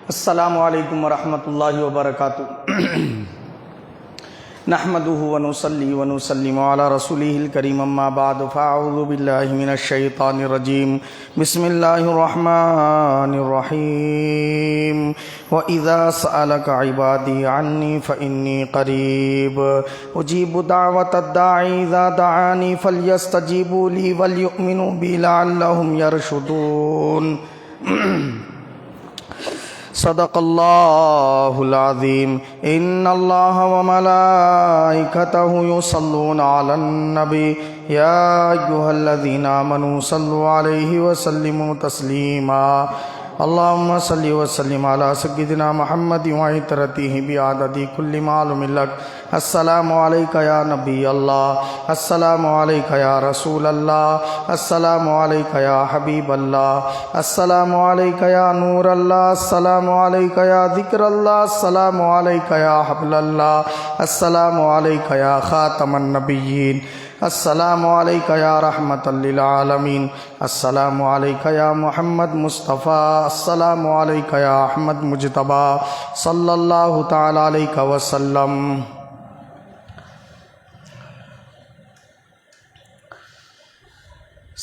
السلام علیکم ورحمۃ اللہ وبرکاتہ۔ نحمده ونصلی ونسلم علی رسولہ الکریم، اما بعد فاعوذ باللہ من الشیطان الرجیم، بسم اللہ الرحمن الرحیم۔ وَإِذَا سَأَلَكَ عِبَادِي عَنِّي فَإِنِّي قَرِيبٌ أُجِيبُ دَعْوَةَ الدَّاعِ إِذَا دَعَانِ فَلْيَسْتَجِيبُوا لِي وَلْيُؤْمِنُوا بِي لَعَلَّهُمْ يَرْشُدُونَ۔ صدق اللہ العظیم۔ ان اللہ وملائکتہ یصلون علی النبی یا ایھا الذین آمنوا صلوا علیہ وسلموا تسلیما۔ اللہم صلی وسلم علی سیدنا محمد وعطرتہ بعدد کل معلوم لک۔ السلام علیکہ یا نبی اللہ، السلام علیکہ یا رسول اللہ، السلام علیکہ یا حبیب اللہ، السلام علیکہ یا نور اللہ، السلام علیکہ یا ذکر اللہ، السلام علیکہ یا حبل اللہ، السلام علیکہ یا خاتم النبیین، السلام علیکہ یا رحمۃ للعالمین، السلام علیکہ یا محمد مصطفیٰ، السلام علیکہ یا احمد مجتبیٰ، صلی اللہ تعالی علیہ وسلم۔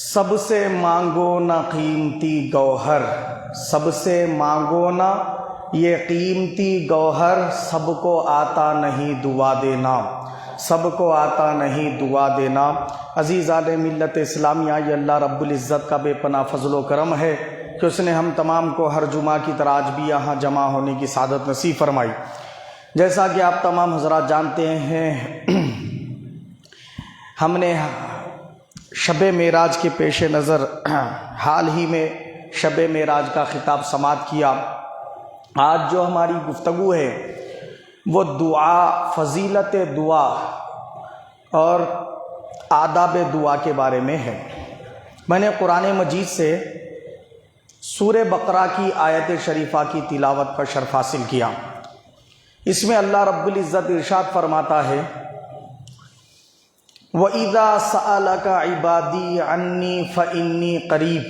سب سے مانگو نہ قیمتی گوہر، سب سے مانگو نہ یہ قیمتی گوہر، سب کو آتا نہیں دعا دینا، سب کو آتا نہیں دعا دینا۔ عزیزان ملت اسلامیہ، یہ اللہ رب العزت کا بے پناہ فضل و کرم ہے کہ اس نے ہم تمام کو ہر جمعہ کی طرح آج بھی یہاں جمع ہونے کی سعادت نصیب فرمائی۔ جیسا کہ آپ تمام حضرات جانتے ہیں، ہم نے شب معراج کے پیش نظر حال ہی میں شب معراج کا خطاب سماعت کیا۔ آج جو ہماری گفتگو ہے وہ دعا، فضیلت دعا اور آداب دعا کے بارے میں ہے۔ میں نے قرآن مجید سے سورہ بقرہ کی آیت شریفہ کی تلاوت کا شرف حاصل کیا۔ اس میں اللہ رب العزت ارشاد فرماتا ہے، وَإِذَا سَأَلَكَ عِبَادِي عَنِّي فَإِنِّي قَرِيبٌ،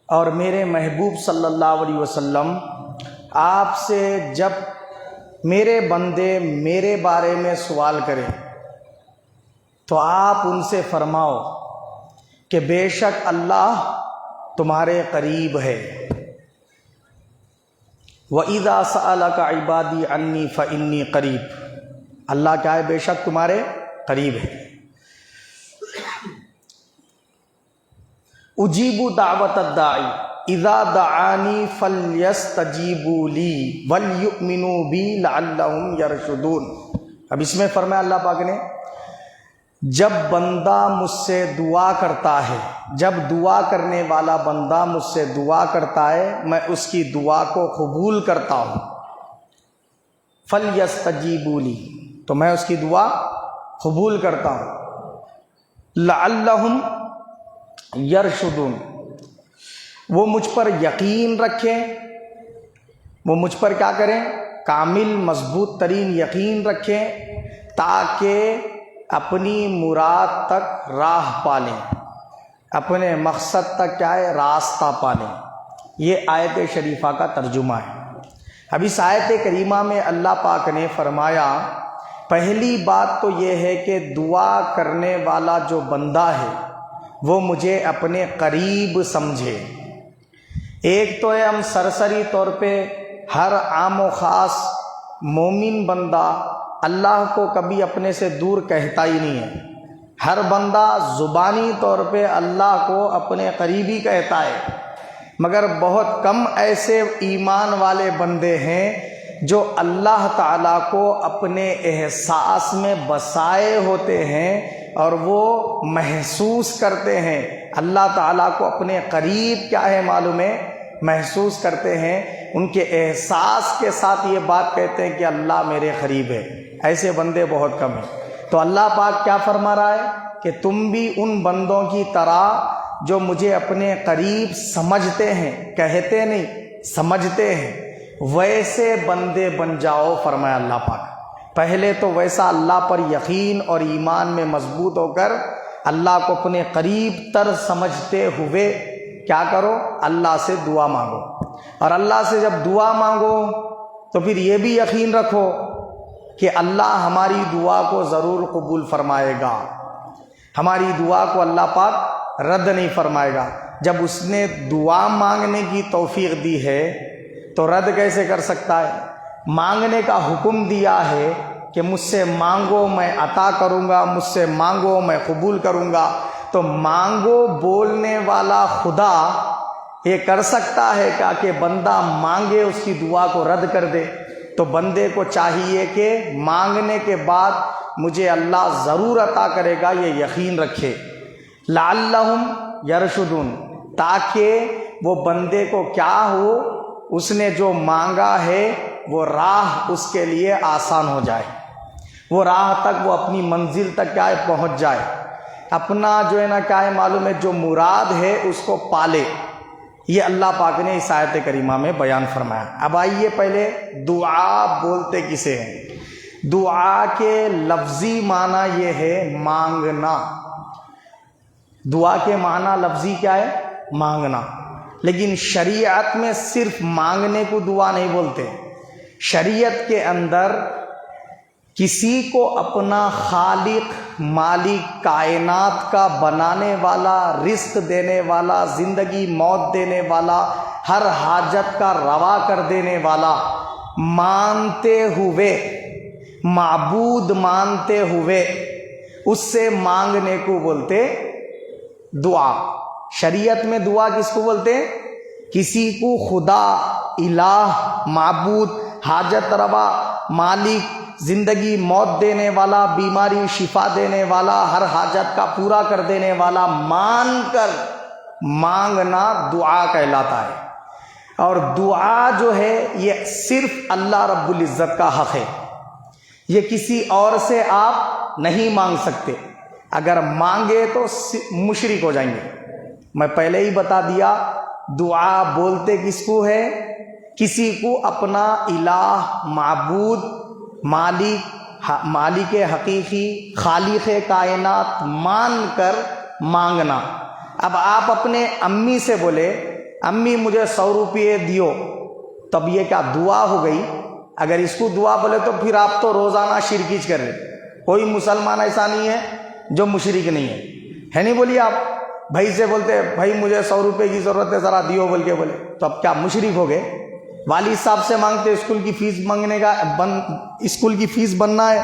اور میرے محبوب صلی اللہ علیہ وسلم آپ سے جب میرے بندے میرے بارے میں سوال کریں تو آپ ان سے فرماؤ کہ بے شک اللہ تمہارے قریب ہے۔ وَإِذَا سَأَلَكَ عِبَادِي عَنِّي فَإِنِّي قَرِيبٌ، اللہ کیا ہے؟ بے شک تمہارے قریب ہے۔ اجیب دعوت الداعی اذا دعانی فلیستجیبوا لی ولیؤمنوا بی لعلہم یرشدون۔ اب اس میں فرمایا اللہ پاک نے، جب بندہ مجھ سے دعا کرتا ہے، جب دعا کرنے والا بندہ مجھ سے دعا کرتا ہے، میں اس کی دعا کو قبول کرتا ہوں۔ فلیستجیبوا لی، تو میں اس کی دعا قبول کرتا ہوں۔ لعلہم یرشدون، وہ مجھ پر یقین رکھیں، وہ مجھ پر کیا کریں؟ کامل مضبوط ترین یقین رکھیں، تاکہ اپنی مراد تک راہ پالیں، اپنے مقصد تک کیا ہے؟ راستہ پالیں۔ یہ آیت شریفہ کا ترجمہ ہے۔ اب اس آیت کریمہ میں اللہ پاک نے فرمایا، پہلی بات تو یہ ہے کہ دعا کرنے والا جو بندہ ہے وہ مجھے اپنے قریب سمجھے۔ ایک تو ہے ہم سرسری طور پہ ہر عام و خاص مومن بندہ اللہ کو کبھی اپنے سے دور کہتا ہی نہیں ہے، ہر بندہ زبانی طور پہ اللہ کو اپنے قریب ہی کہتا ہے، مگر بہت کم ایسے ایمان والے بندے ہیں جو اللہ تعالیٰ کو اپنے احساس میں بسائے ہوتے ہیں اور وہ محسوس کرتے ہیں، اللہ تعالیٰ کو اپنے قریب کیا ہے معلوم ہے؟ محسوس کرتے ہیں، ان کے احساس کے ساتھ یہ بات کہتے ہیں کہ اللہ میرے قریب ہے۔ ایسے بندے بہت کم ہیں۔ تو اللہ پاک کیا فرما رہا ہے کہ تم بھی ان بندوں کی طرح جو مجھے اپنے قریب سمجھتے ہیں، کہتے نہیں سمجھتے ہیں، ویسے بندے بن جاؤ، فرمایا اللہ پاک۔ پہلے تو ویسا اللہ پر یقین اور ایمان میں مضبوط ہو کر اللہ کو اپنے قریب تر سمجھتے ہوئے کیا کرو؟ اللہ سے دعا مانگو، اور اللہ سے جب دعا مانگو تو پھر یہ بھی یقین رکھو کہ اللہ ہماری دعا کو ضرور قبول فرمائے گا، ہماری دعا کو اللہ پاک رد نہیں فرمائے گا۔ جب اس نے دعا مانگنے کی توفیق دی ہے تو رد کیسے کر سکتا ہے؟ مانگنے کا حکم دیا ہے کہ مجھ سے مانگو میں عطا کروں گا، مجھ سے مانگو میں قبول کروں گا، تو مانگو بولنے والا خدا یہ کر سکتا ہے کہ بندہ مانگے اس کی دعا کو رد کر دے؟ تو بندے کو چاہیے کہ مانگنے کے بعد مجھے اللہ ضرور عطا کرے گا یہ یقین رکھے۔ لعلہم یرشدون، تاکہ وہ بندے کو کیا ہو، اس نے جو مانگا ہے وہ راہ اس کے لیے آسان ہو جائے، وہ راہ تک، وہ اپنی منزل تک کیا ہے پہنچ جائے، اپنا جو ہے نا کیا ہے معلوم ہے جو مراد ہے اس کو پالے۔ یہ اللہ پاک نے اس آیت کریمہ میں بیان فرمایا۔ اب آئیے پہلے دعا بولتے کسے ہیں؟ دعا کے لفظی معنی یہ ہے مانگنا۔ دعا کے معنی لفظی کیا ہے؟ مانگنا۔ لیکن شریعت میں صرف مانگنے کو دعا نہیں بولتے، شریعت کے اندر کسی کو اپنا خالق، مالک کائنات کا بنانے والا، رزق دینے والا، زندگی موت دینے والا، ہر حاجت کا روا کر دینے والا مانتے ہوئے، معبود مانتے ہوئے اس سے مانگنے کو بولتے دعا۔ شریعت میں دعا کس کو بولتے ہیں؟ کسی کو خدا، الہ، معبود، حاجت روا، مالک، زندگی موت دینے والا، بیماری شفا دینے والا، ہر حاجت کا پورا کر دینے والا مان کر مانگنا دعا کہلاتا ہے۔ اور دعا جو ہے یہ صرف اللہ رب العزت کا حق ہے، یہ کسی اور سے آپ نہیں مانگ سکتے، اگر مانگے تو مشرک ہو جائیں گے۔ میں پہلے ہی بتا دیا دعا بولتے کس کو ہے؟ کسی کو اپنا الہ، معبود، مالک حقیقی، خالق کائنات مان کر مانگنا۔ اب آپ اپنے امی سے بولے امی مجھے 100 روپئے دیو، تب یہ کیا دعا ہو گئی؟ اگر اس کو دعا بولے تو پھر آپ تو روزانہ شرکیچ کر رہے۔ کوئی مسلمان ایسا نہیں ہے جو مشرک نہیں ہے نہیں؟ بولیے آپ بھائی سے بولتے بھائی مجھے 100 روپے کی ضرورت ہے ذرا دیو بول کے بولے، تو اب کیا مشرک ہو گئے؟ والد صاحب سے مانگتے اسکول کی فیس مانگنے کا، اسکول کی فیس بننا ہے،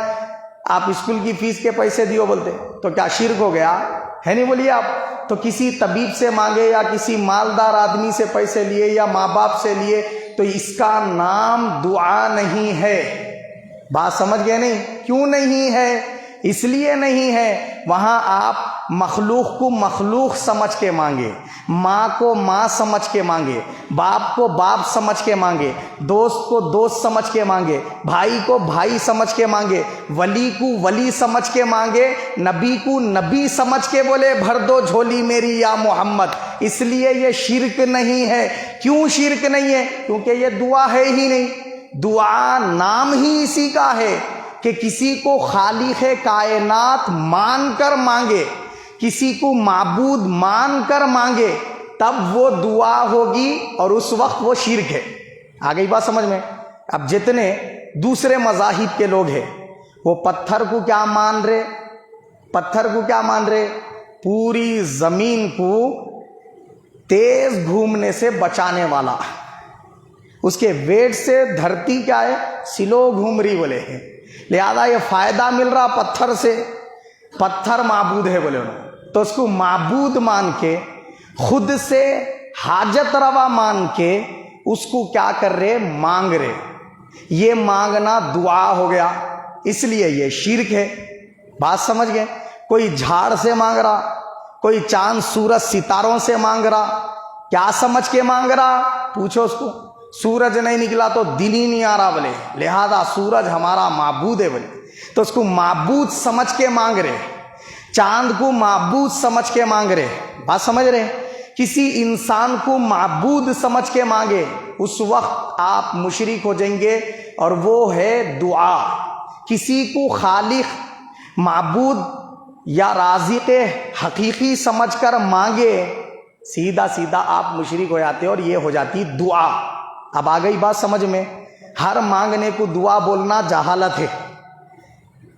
آپ اسکول کی فیس کے پیسے دیو بولتے، تو کیا شرک ہو گیا؟ ہے نہیں؟ بولیے آپ۔ تو کسی طبیب سے مانگے یا کسی مالدار آدمی سے پیسے لیے یا ماں باپ سے لیے تو اس کا نام دعا نہیں ہے۔ بات سمجھ گئے نہیں؟ کیوں نہیں ہے؟ اس لیے نہیں ہے وہاں آپ مخلوق کو مخلوق سمجھ کے مانگے، ماں کو ماں سمجھ کے مانگے، باپ کو باپ سمجھ کے مانگے، دوست کو دوست سمجھ کے مانگے، بھائی کو بھائی سمجھ کے مانگے، ولی کو ولی سمجھ کے مانگے، نبی کو نبی سمجھ کے بولے بھر دو جھولی میری یا محمد۔ اس لیے یہ شرک نہیں ہے۔ کیوں شرک نہیں ہے؟ کیونکہ یہ دعا ہے ہی نہیں۔ دعا نام ہی اسی کا ہے کہ کسی کو خالق کائنات مان کر مانگے، کسی کو معبود مان کر مانگے، تب وہ دعا ہوگی اور اس وقت وہ شرک ہے۔ آ گئی بات سمجھ میں؟ اب جتنے دوسرے مذاہب کے لوگ ہیں وہ پتھر کو کیا مان رہے؟ پتھر کو کیا مان رہے؟ پوری زمین کو تیز گھومنے سے بچانے والا، اس کے ویٹ سے دھرتی کیا ہے سلو گھوم رہی بولے ہیں، لہذا یہ فائدہ مل رہا پتھر سے، پتھر معبود ہے بولے انہوں، تو اس کو معبود مان کے خود سے حاجت روا مان کے اس کو کیا کر رہے؟ مانگ رہے۔ یہ مانگنا دعا ہو گیا، اس لیے یہ شرک ہے۔ بات سمجھ گئے؟ کوئی جھاڑ سے مانگ رہا، کوئی چاند سورج ستاروں سے مانگ رہا، کیا سمجھ کے مانگ رہا؟ پوچھو اس کو۔ سورج نہیں نکلا تو دن ہی نہیں آ رہا بولے، لہذا سورج ہمارا معبود ہے بولے، تو اس کو معبود سمجھ کے مانگ رہے، چاند کو معبود سمجھ کے مانگ رہے۔ بات سمجھ رہے؟ کسی انسان کو معبود سمجھ کے مانگے، اس وقت آپ مشرک ہو جائیں گے، اور وہ ہے دعا۔ کسی کو خالق معبود یا رازق حقیقی سمجھ کر مانگے، سیدھا سیدھا آپ مشرک ہو جاتے اور یہ ہو جاتی دعا۔ اب آ گئی بات سمجھ میں؟ ہر مانگنے کو دعا بولنا جہالت ہے۔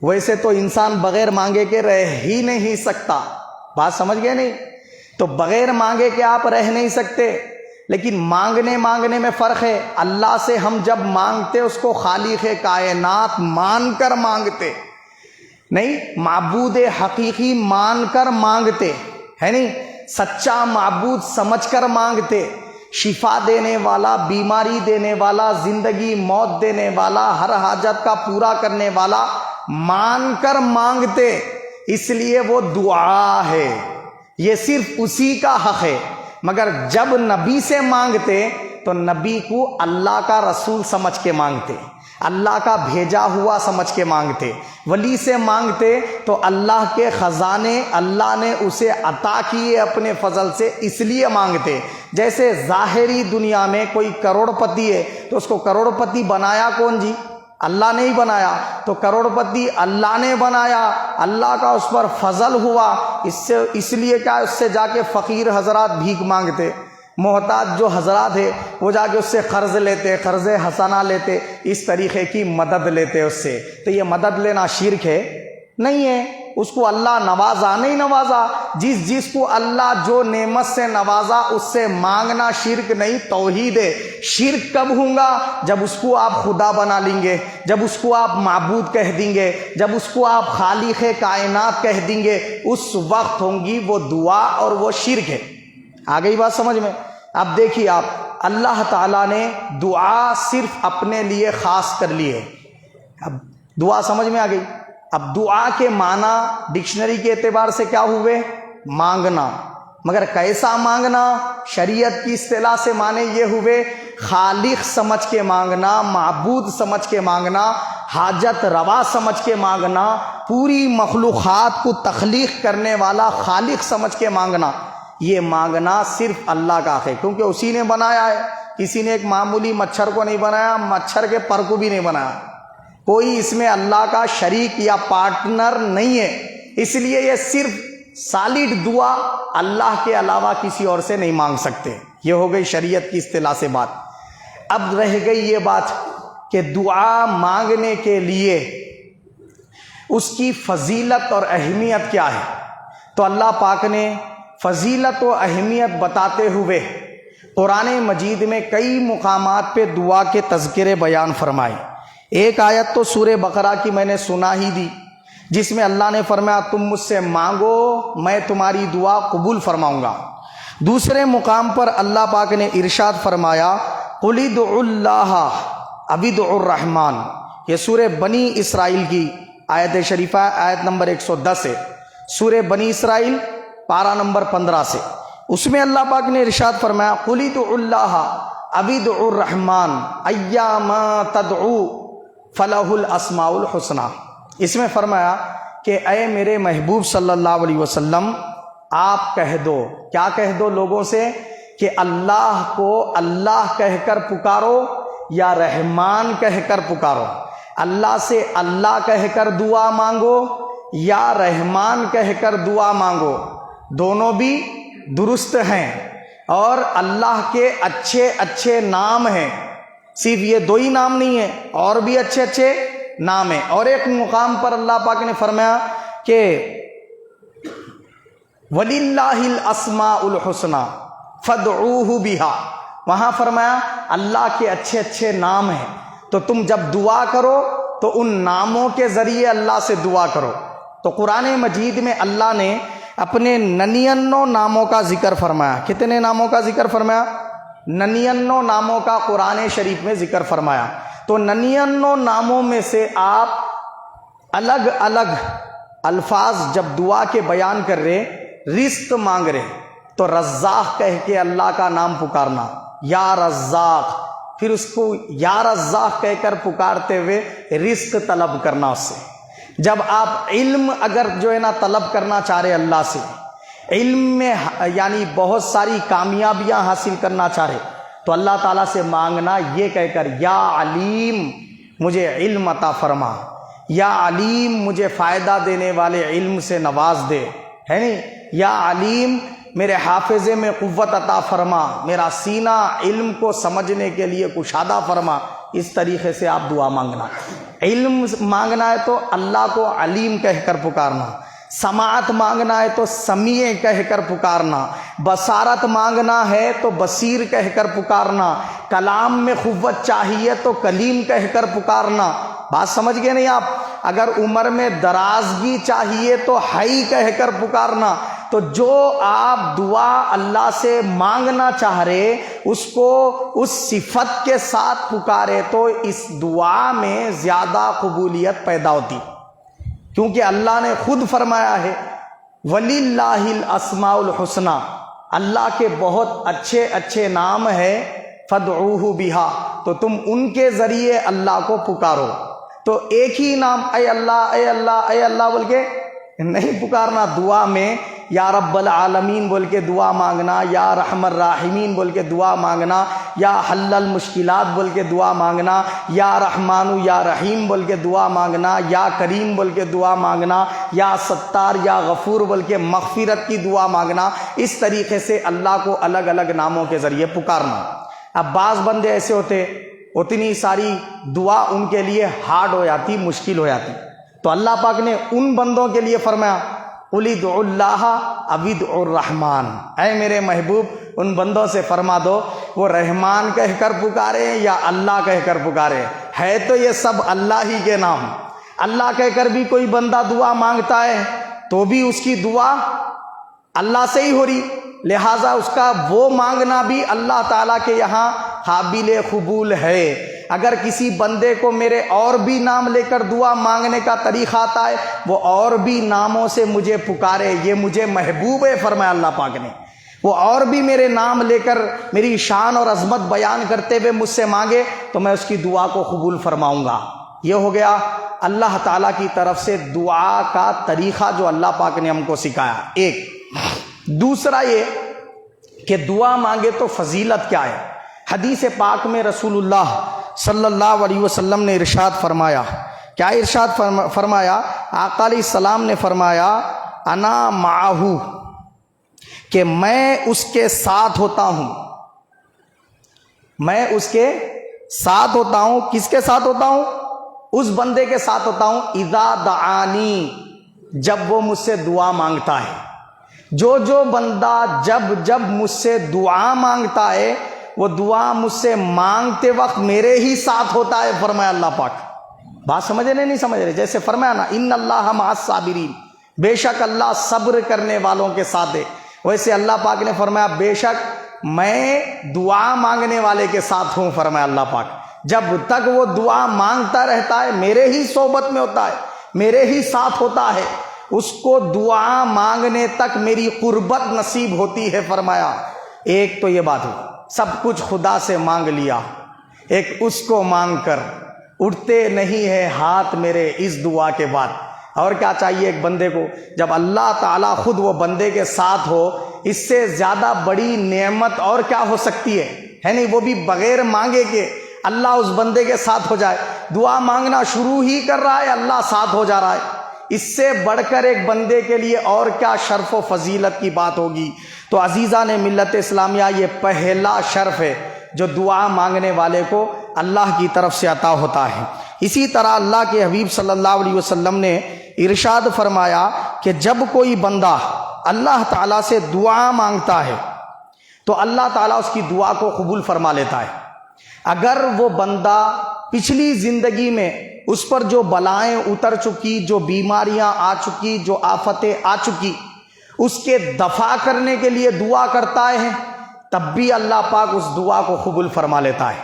ویسے تو انسان بغیر مانگے کے رہ ہی نہیں سکتا، بات سمجھ گئے نہیں؟ تو بغیر مانگے کے آپ رہ نہیں سکتے، لیکن مانگنے میں فرق ہے۔ اللہ سے ہم جب مانگتے اس کو خالق کائنات مان کر مانگتے، نہیں معبود حقیقی مان کر مانگتے، ہے نہیں؟ سچا معبود سمجھ کر مانگتے، شفا دینے والا، بیماری دینے والا، زندگی موت دینے والا، ہر حاجت کا پورا کرنے والا مان کر مانگتے، اس لیے وہ دعا ہے، یہ صرف اسی کا حق ہے۔ مگر جب نبی سے مانگتے تو نبی کو اللہ کا رسول سمجھ کے مانگتے، اللہ کا بھیجا ہوا سمجھ کے مانگتے۔ ولی سے مانگتے تو اللہ کے خزانے اللہ نے اسے عطا کیے اپنے فضل سے، اس لیے مانگتے۔ جیسے ظاہری دنیا میں کوئی کروڑ پتی ہے تو اس کو کروڑ پتی بنایا کون جی؟ اللہ نے ہی بنایا، تو کروڑ پتی اللہ نے بنایا، اللہ کا اس پر فضل ہوا، اس لیے کیا اس سے جا کے فقیر حضرات بھیک مانگتے، محتاج جو حضرات ہے وہ جا کے اس سے قرض لیتے، قرض حسنہ لیتے، اس طریقے کی مدد لیتے اس سے۔ تو یہ مدد لینا شرک ہے؟ نہیں ہے۔ اس کو اللہ نوازا نہیں نوازا، جس کو اللہ جو نعمت سے نوازا اس سے مانگنا شرک نہیں توحید ہے۔ شرک کب ہوگا؟ جب اس کو آپ خدا بنا لیں گے، جب اس کو آپ معبود کہہ دیں گے، جب اس کو آپ خالق کائنات کہہ دیں گے، اس وقت ہوں گی وہ دعا اور وہ شرک ہے۔ آ گئی بات سمجھ میں؟ اب دیکھیے آپ، اللہ تعالیٰ نے دعا صرف اپنے لیے خاص کر لی ہے۔ اب دعا سمجھ میں آ گئی؟ اب دعا کے معنی ڈکشنری کے اعتبار سے کیا ہوئے؟ مانگنا، مگر کیسا مانگنا؟ شریعت کی اصطلاح سے معنی یہ ہوئے خالق سمجھ کے مانگنا، معبود سمجھ کے مانگنا، حاجت روا سمجھ کے مانگنا، پوری مخلوقات کو تخلیق کرنے والا خالق سمجھ کے مانگنا۔ یہ مانگنا صرف اللہ کا ہے، کیونکہ اسی نے بنایا ہے۔ کسی نے ایک معمولی مچھر کو نہیں بنایا، مچھر کے پر کو بھی نہیں بنایا، کوئی اس میں اللہ کا شریک یا پارٹنر نہیں ہے۔ اس لیے یہ صرف سالڈ دعا اللہ کے علاوہ کسی اور سے نہیں مانگ سکتے۔ یہ ہو گئی شریعت کی اصطلاح سے بات۔ اب رہ گئی یہ بات کہ دعا مانگنے کے لیے اس کی فضیلت اور اہمیت کیا ہے؟ تو اللہ پاک نے فضیلت و اہمیت بتاتے ہوئے قرآن مجید میں کئی مقامات پہ دعا کے تذکرے بیان فرمائے۔ ایک آیت تو سورہ بقرہ کی میں نے سنا ہی دی، جس میں اللہ نے فرمایا تم مجھ سے مانگو میں تمہاری دعا قبول فرماؤں گا۔ دوسرے مقام پر اللہ پاک نے ارشاد فرمایا قُلِ ادْعُوا اللَّهَ أَوِ ادْعُوا الرَّحْمَنَ، یہ سورہ بنی اسرائیل کی آیت شریفہ آیت نمبر 110 ہے، سورہ بنی اسرائیل پارہ نمبر 15 سے۔ اس میں اللہ پاک نے ارشاد فرمایا قُلِ ادْعُوا اللَّهَ أَوِ ادْعُوا الرَّحْمَنَ أَيَّامَا تَدْعُوا فَلَهُ الْأَسْمَاءُ الْحُسْنَى۔ اس میں فرمایا کہ اے میرے محبوب صلی اللہ علیہ وسلم آپ کہہ دو، کیا کہہ دو لوگوں سے؟ کہ اللہ کو اللہ کہہ کر پکارو یا رحمان کہہ کر پکارو، اللہ سے اللہ کہہ کر دعا مانگو یا رحمان کہہ کر دعا مانگو، دونوں بھی درست ہیں، اور اللہ کے اچھے اچھے نام ہیں، صرف یہ دو ہی نام نہیں ہیں، اور بھی اچھے اچھے نام ہیں۔ اور ایک مقام پر اللہ پاک نے فرمایا کہ وَلِلَّهِ الْأَسْمَاءُ الْحُسْنَى فَادْعُوهُ بِهَا، وہاں فرمایا اللہ کے اچھے اچھے نام ہیں، تو تم جب دعا کرو تو ان ناموں کے ذریعے اللہ سے دعا کرو۔ تو قرآن مجید میں اللہ نے اپنے 99 ناموں کا ذکر فرمایا۔ کتنے ناموں کا ذکر فرمایا؟ 99 ناموں کا قرآن شریف میں ذکر فرمایا۔ تو 99 ناموں میں سے آپ الگ الگ الفاظ جب دعا کے بیان کر رہے، رزق مانگ رہے تو رزاق کہہ کے اللہ کا نام پکارنا، یا رزاق، پھر اس کو یا رزاق کہہ کر پکارتے ہوئے رزق طلب کرنا اس سے۔ جب آپ علم اگر جو ہے نا طلب کرنا چاہ رہے اللہ سے، علم میں یعنی بہت ساری کامیابیاں حاصل کرنا چاہ رہے، تو اللہ تعالیٰ سے مانگنا یہ کہہ کر یا علیم مجھے علم عطا فرما، یا علیم مجھے فائدہ دینے والے علم سے نواز دے، ہے نہیں، یا علیم میرے حافظے میں قوت عطا فرما، میرا سینہ علم کو سمجھنے کے لیے کشادہ فرما۔ اس طریقے سے آپ دعا مانگنا۔ علم مانگنا ہے تو اللہ کو علیم کہہ کر پکارنا، سماعت مانگنا ہے تو سمیع کہہ کر پکارنا، بصارت مانگنا ہے تو بصیر کہہ کر پکارنا، کلام میں قوت چاہیے تو کلیم کہہ کر پکارنا۔ بات سمجھ گئے نہیں آپ؟ اگر عمر میں درازگی چاہیے تو حی کہہ کر پکارنا۔ تو جو آپ دعا اللہ سے مانگنا چاہ رہے اس کو اس صفت کے ساتھ پکارے تو اس دعا میں زیادہ قبولیت پیدا ہوتی، کیونکہ اللہ نے خود فرمایا ہے وَلِلَّهِ الْأَسْمَاءُ الْحُسْنَى، اللہ کے بہت اچھے اچھے نام ہیں، فَادْعُوهُ بِهَا، تو تم ان کے ذریعے اللہ کو پکارو۔ تو ایک ہی نام اے اللہ اے اللہ اے اللہ بول کے نہیں پکارنا، دعا میں یا رب العالمین بول کے دعا مانگنا، یا رحم الراحمین بول کے دعا مانگنا، یا حل المشکلات بول کے دعا مانگنا، یا رحمان یا رحیم بول کے دعا مانگنا، یا کریم بول کے دعا مانگنا، یا ستار یا غفور بول کے مغفرت کی دعا مانگنا۔ اس طریقے سے اللہ کو الگ الگ ناموں کے ذریعے پکارنا۔ اب بعض بندے ایسے ہوتے اتنی ساری دعا ان کے لیے ہارڈ ہو جاتی، مشکل ہو جاتی، تو اللہ پاک نے ان بندوں کے لیے فرمایا قُلِ ادْعُوا اللَّهَ أَوِ ادْعُوا الرَّحْمَٰنَ، اے میرے محبوب ان بندوں سے فرما دو وہ رحمان کہہ کر پکارے یا اللہ کہہ کر پکارے، ہے تو یہ سب اللہ ہی کے نام۔ اللہ کہہ کر بھی کوئی بندہ دعا مانگتا ہے تو بھی اس کی دعا اللہ سے ہی ہو رہی، لہٰذا اس کا وہ مانگنا بھی اللہ تعالیٰ کے یہاں قابل قبول ہے۔ اگر کسی بندے کو میرے اور بھی نام لے کر دعا مانگنے کا طریقہ آتا ہے وہ اور بھی ناموں سے مجھے پکارے، یہ مجھے محبوب ہے فرمایا اللہ پاک نے، وہ اور بھی میرے نام لے کر میری شان اور عظمت بیان کرتے ہوئے مجھ سے مانگے تو میں اس کی دعا کو قبول فرماؤں گا۔ یہ ہو گیا اللہ تعالیٰ کی طرف سے دعا کا طریقہ جو اللہ پاک نے ہم کو سکھایا۔ ایک دوسرا یہ کہ دعا مانگے تو فضیلت کیا ہے۔ حدیث پاک میں رسول اللہ صلی اللہ علیہ وسلم نے ارشاد فرمایا، کیا ارشاد فرمایا؟ آقا علیہ السلام نے فرمایا انا معہو، کہ میں اس کے ساتھ ہوتا ہوں، میں اس کے ساتھ ہوتا ہوں۔ کس کے ساتھ ہوتا ہوں؟ اس بندے کے ساتھ ہوتا ہوں اذا دعانی، جب وہ مجھ سے دعا مانگتا ہے۔ جو بندہ جب مجھ سے دعا مانگتا ہے وہ دعا مجھ سے مانگتے وقت میرے ہی ساتھ ہوتا ہے فرمایا اللہ پاک۔ بات سمجھ رہے نہیں سمجھ رہے؟ جیسے فرمایا نا ان اللہ مع الصابرین، بے شک اللہ صبر کرنے والوں کے ساتھ ہے، ویسے اللہ پاک نے فرمایا بے شک میں دعا مانگنے والے کے ساتھ ہوں فرمایا اللہ پاک۔ جب تک وہ دعا مانگتا رہتا ہے میرے ہی صحبت میں ہوتا ہے، میرے ہی ساتھ ہوتا ہے، اس کو دعا مانگنے تک میری قربت نصیب ہوتی ہے فرمایا۔ ایک تو یہ بات ہو، سب کچھ خدا سے مانگ لیا، ایک اس کو مانگ کر اٹھتے نہیں ہے ہاتھ میرے اس دعا کے بعد۔ اور کیا چاہیے ایک بندے کو؟ جب اللہ تعالیٰ خود وہ بندے کے ساتھ ہو، اس سے زیادہ بڑی نعمت اور کیا ہو سکتی ہے نہیں؟ وہ بھی بغیر مانگے کہ اللہ اس بندے کے ساتھ ہو جائے، دعا مانگنا شروع ہی کر رہا ہے اللہ ساتھ ہو جا رہا ہے، اس سے بڑھ کر ایک بندے کے لیے اور کیا شرف و فضیلت کی بات ہوگی۔ تو عزیزان ملت اسلامیہ یہ پہلا شرف ہے جو دعا مانگنے والے کو اللہ کی طرف سے عطا ہوتا ہے۔ اسی طرح اللہ کے حبیب صلی اللہ علیہ وسلم نے ارشاد فرمایا کہ جب کوئی بندہ اللہ تعالیٰ سے دعا مانگتا ہے تو اللہ تعالیٰ اس کی دعا کو قبول فرما لیتا ہے۔ اگر وہ بندہ پچھلی زندگی میں اس پر جو بلائیں اتر چکی، جو بیماریاں آ چکی، جو آفتیں آ چکی، اس کے دفع کرنے کے لیے دعا کرتا ہے تب بھی اللہ پاک اس دعا کو قبول فرما لیتا ہے۔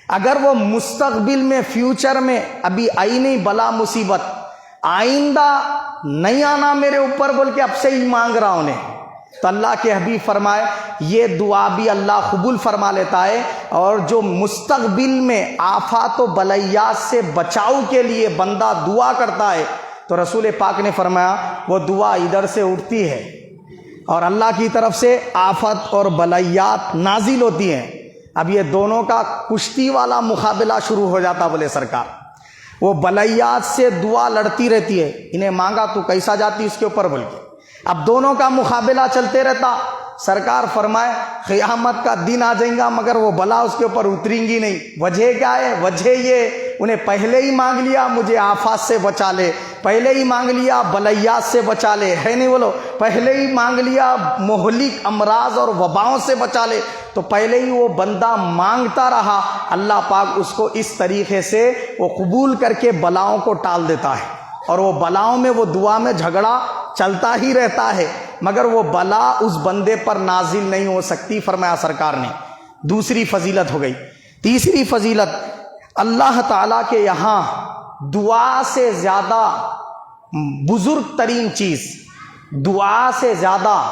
اگر وہ مستقبل میں فیوچر میں ابھی آئی نہیں بلا مصیبت، آئندہ نہیں آنا میرے اوپر بول کے اب سے ہی مانگ رہا ہوں انہیں، تو اللہ کے حبیب فرمائے یہ دعا بھی اللہ قبول فرما لیتا ہے۔ اور جو مستقبل میں آفات و بلیات سے بچاؤ کے لیے بندہ دعا کرتا ہے تو رسول پاک نے فرمایا وہ دعا ادھر سے اٹھتی ہے اور اللہ کی طرف سے آفت اور بلیات نازل ہوتی ہیں۔ اب یہ دونوں کا کشتی والا مقابلہ شروع ہو جاتا بولے سرکار۔ وہ بلیات سے دعا لڑتی رہتی ہے، انہیں مانگا تو کیسا جاتی اس کے اوپر بول کے۔ اب دونوں کا مقابلہ چلتے رہتا۔ سرکار فرمائے قیامت کا دن آ جائیں گا مگر وہ بلا اس کے اوپر اتریں گی نہیں۔ وجہ کیا ہے؟ وجہ یہ انہیں پہلے ہی مانگ لیا مجھے آفات سے بچا لے، پہلے ہی مانگ لیا بلیات سے بچا لے، ہے نہیں بولو، پہلے ہی مانگ لیا مہلک امراض اور وباؤں سے بچا لے، تو پہلے ہی وہ بندہ مانگتا رہا، اللہ پاک اس کو اس طریقے سے وہ قبول کر کے بلاؤں کو ٹال دیتا ہے۔ اور وہ بلاؤں میں وہ دعا میں جھگڑا چلتا ہی رہتا ہے مگر وہ بلا اس بندے پر نازل نہیں ہو سکتی، فرمایا سرکار نے۔ دوسری فضیلت ہو گئی۔ تیسری فضیلت، اللہ تعالیٰ کے یہاں دعا سے زیادہ بزرگ ترین چیز، دعا سے زیادہ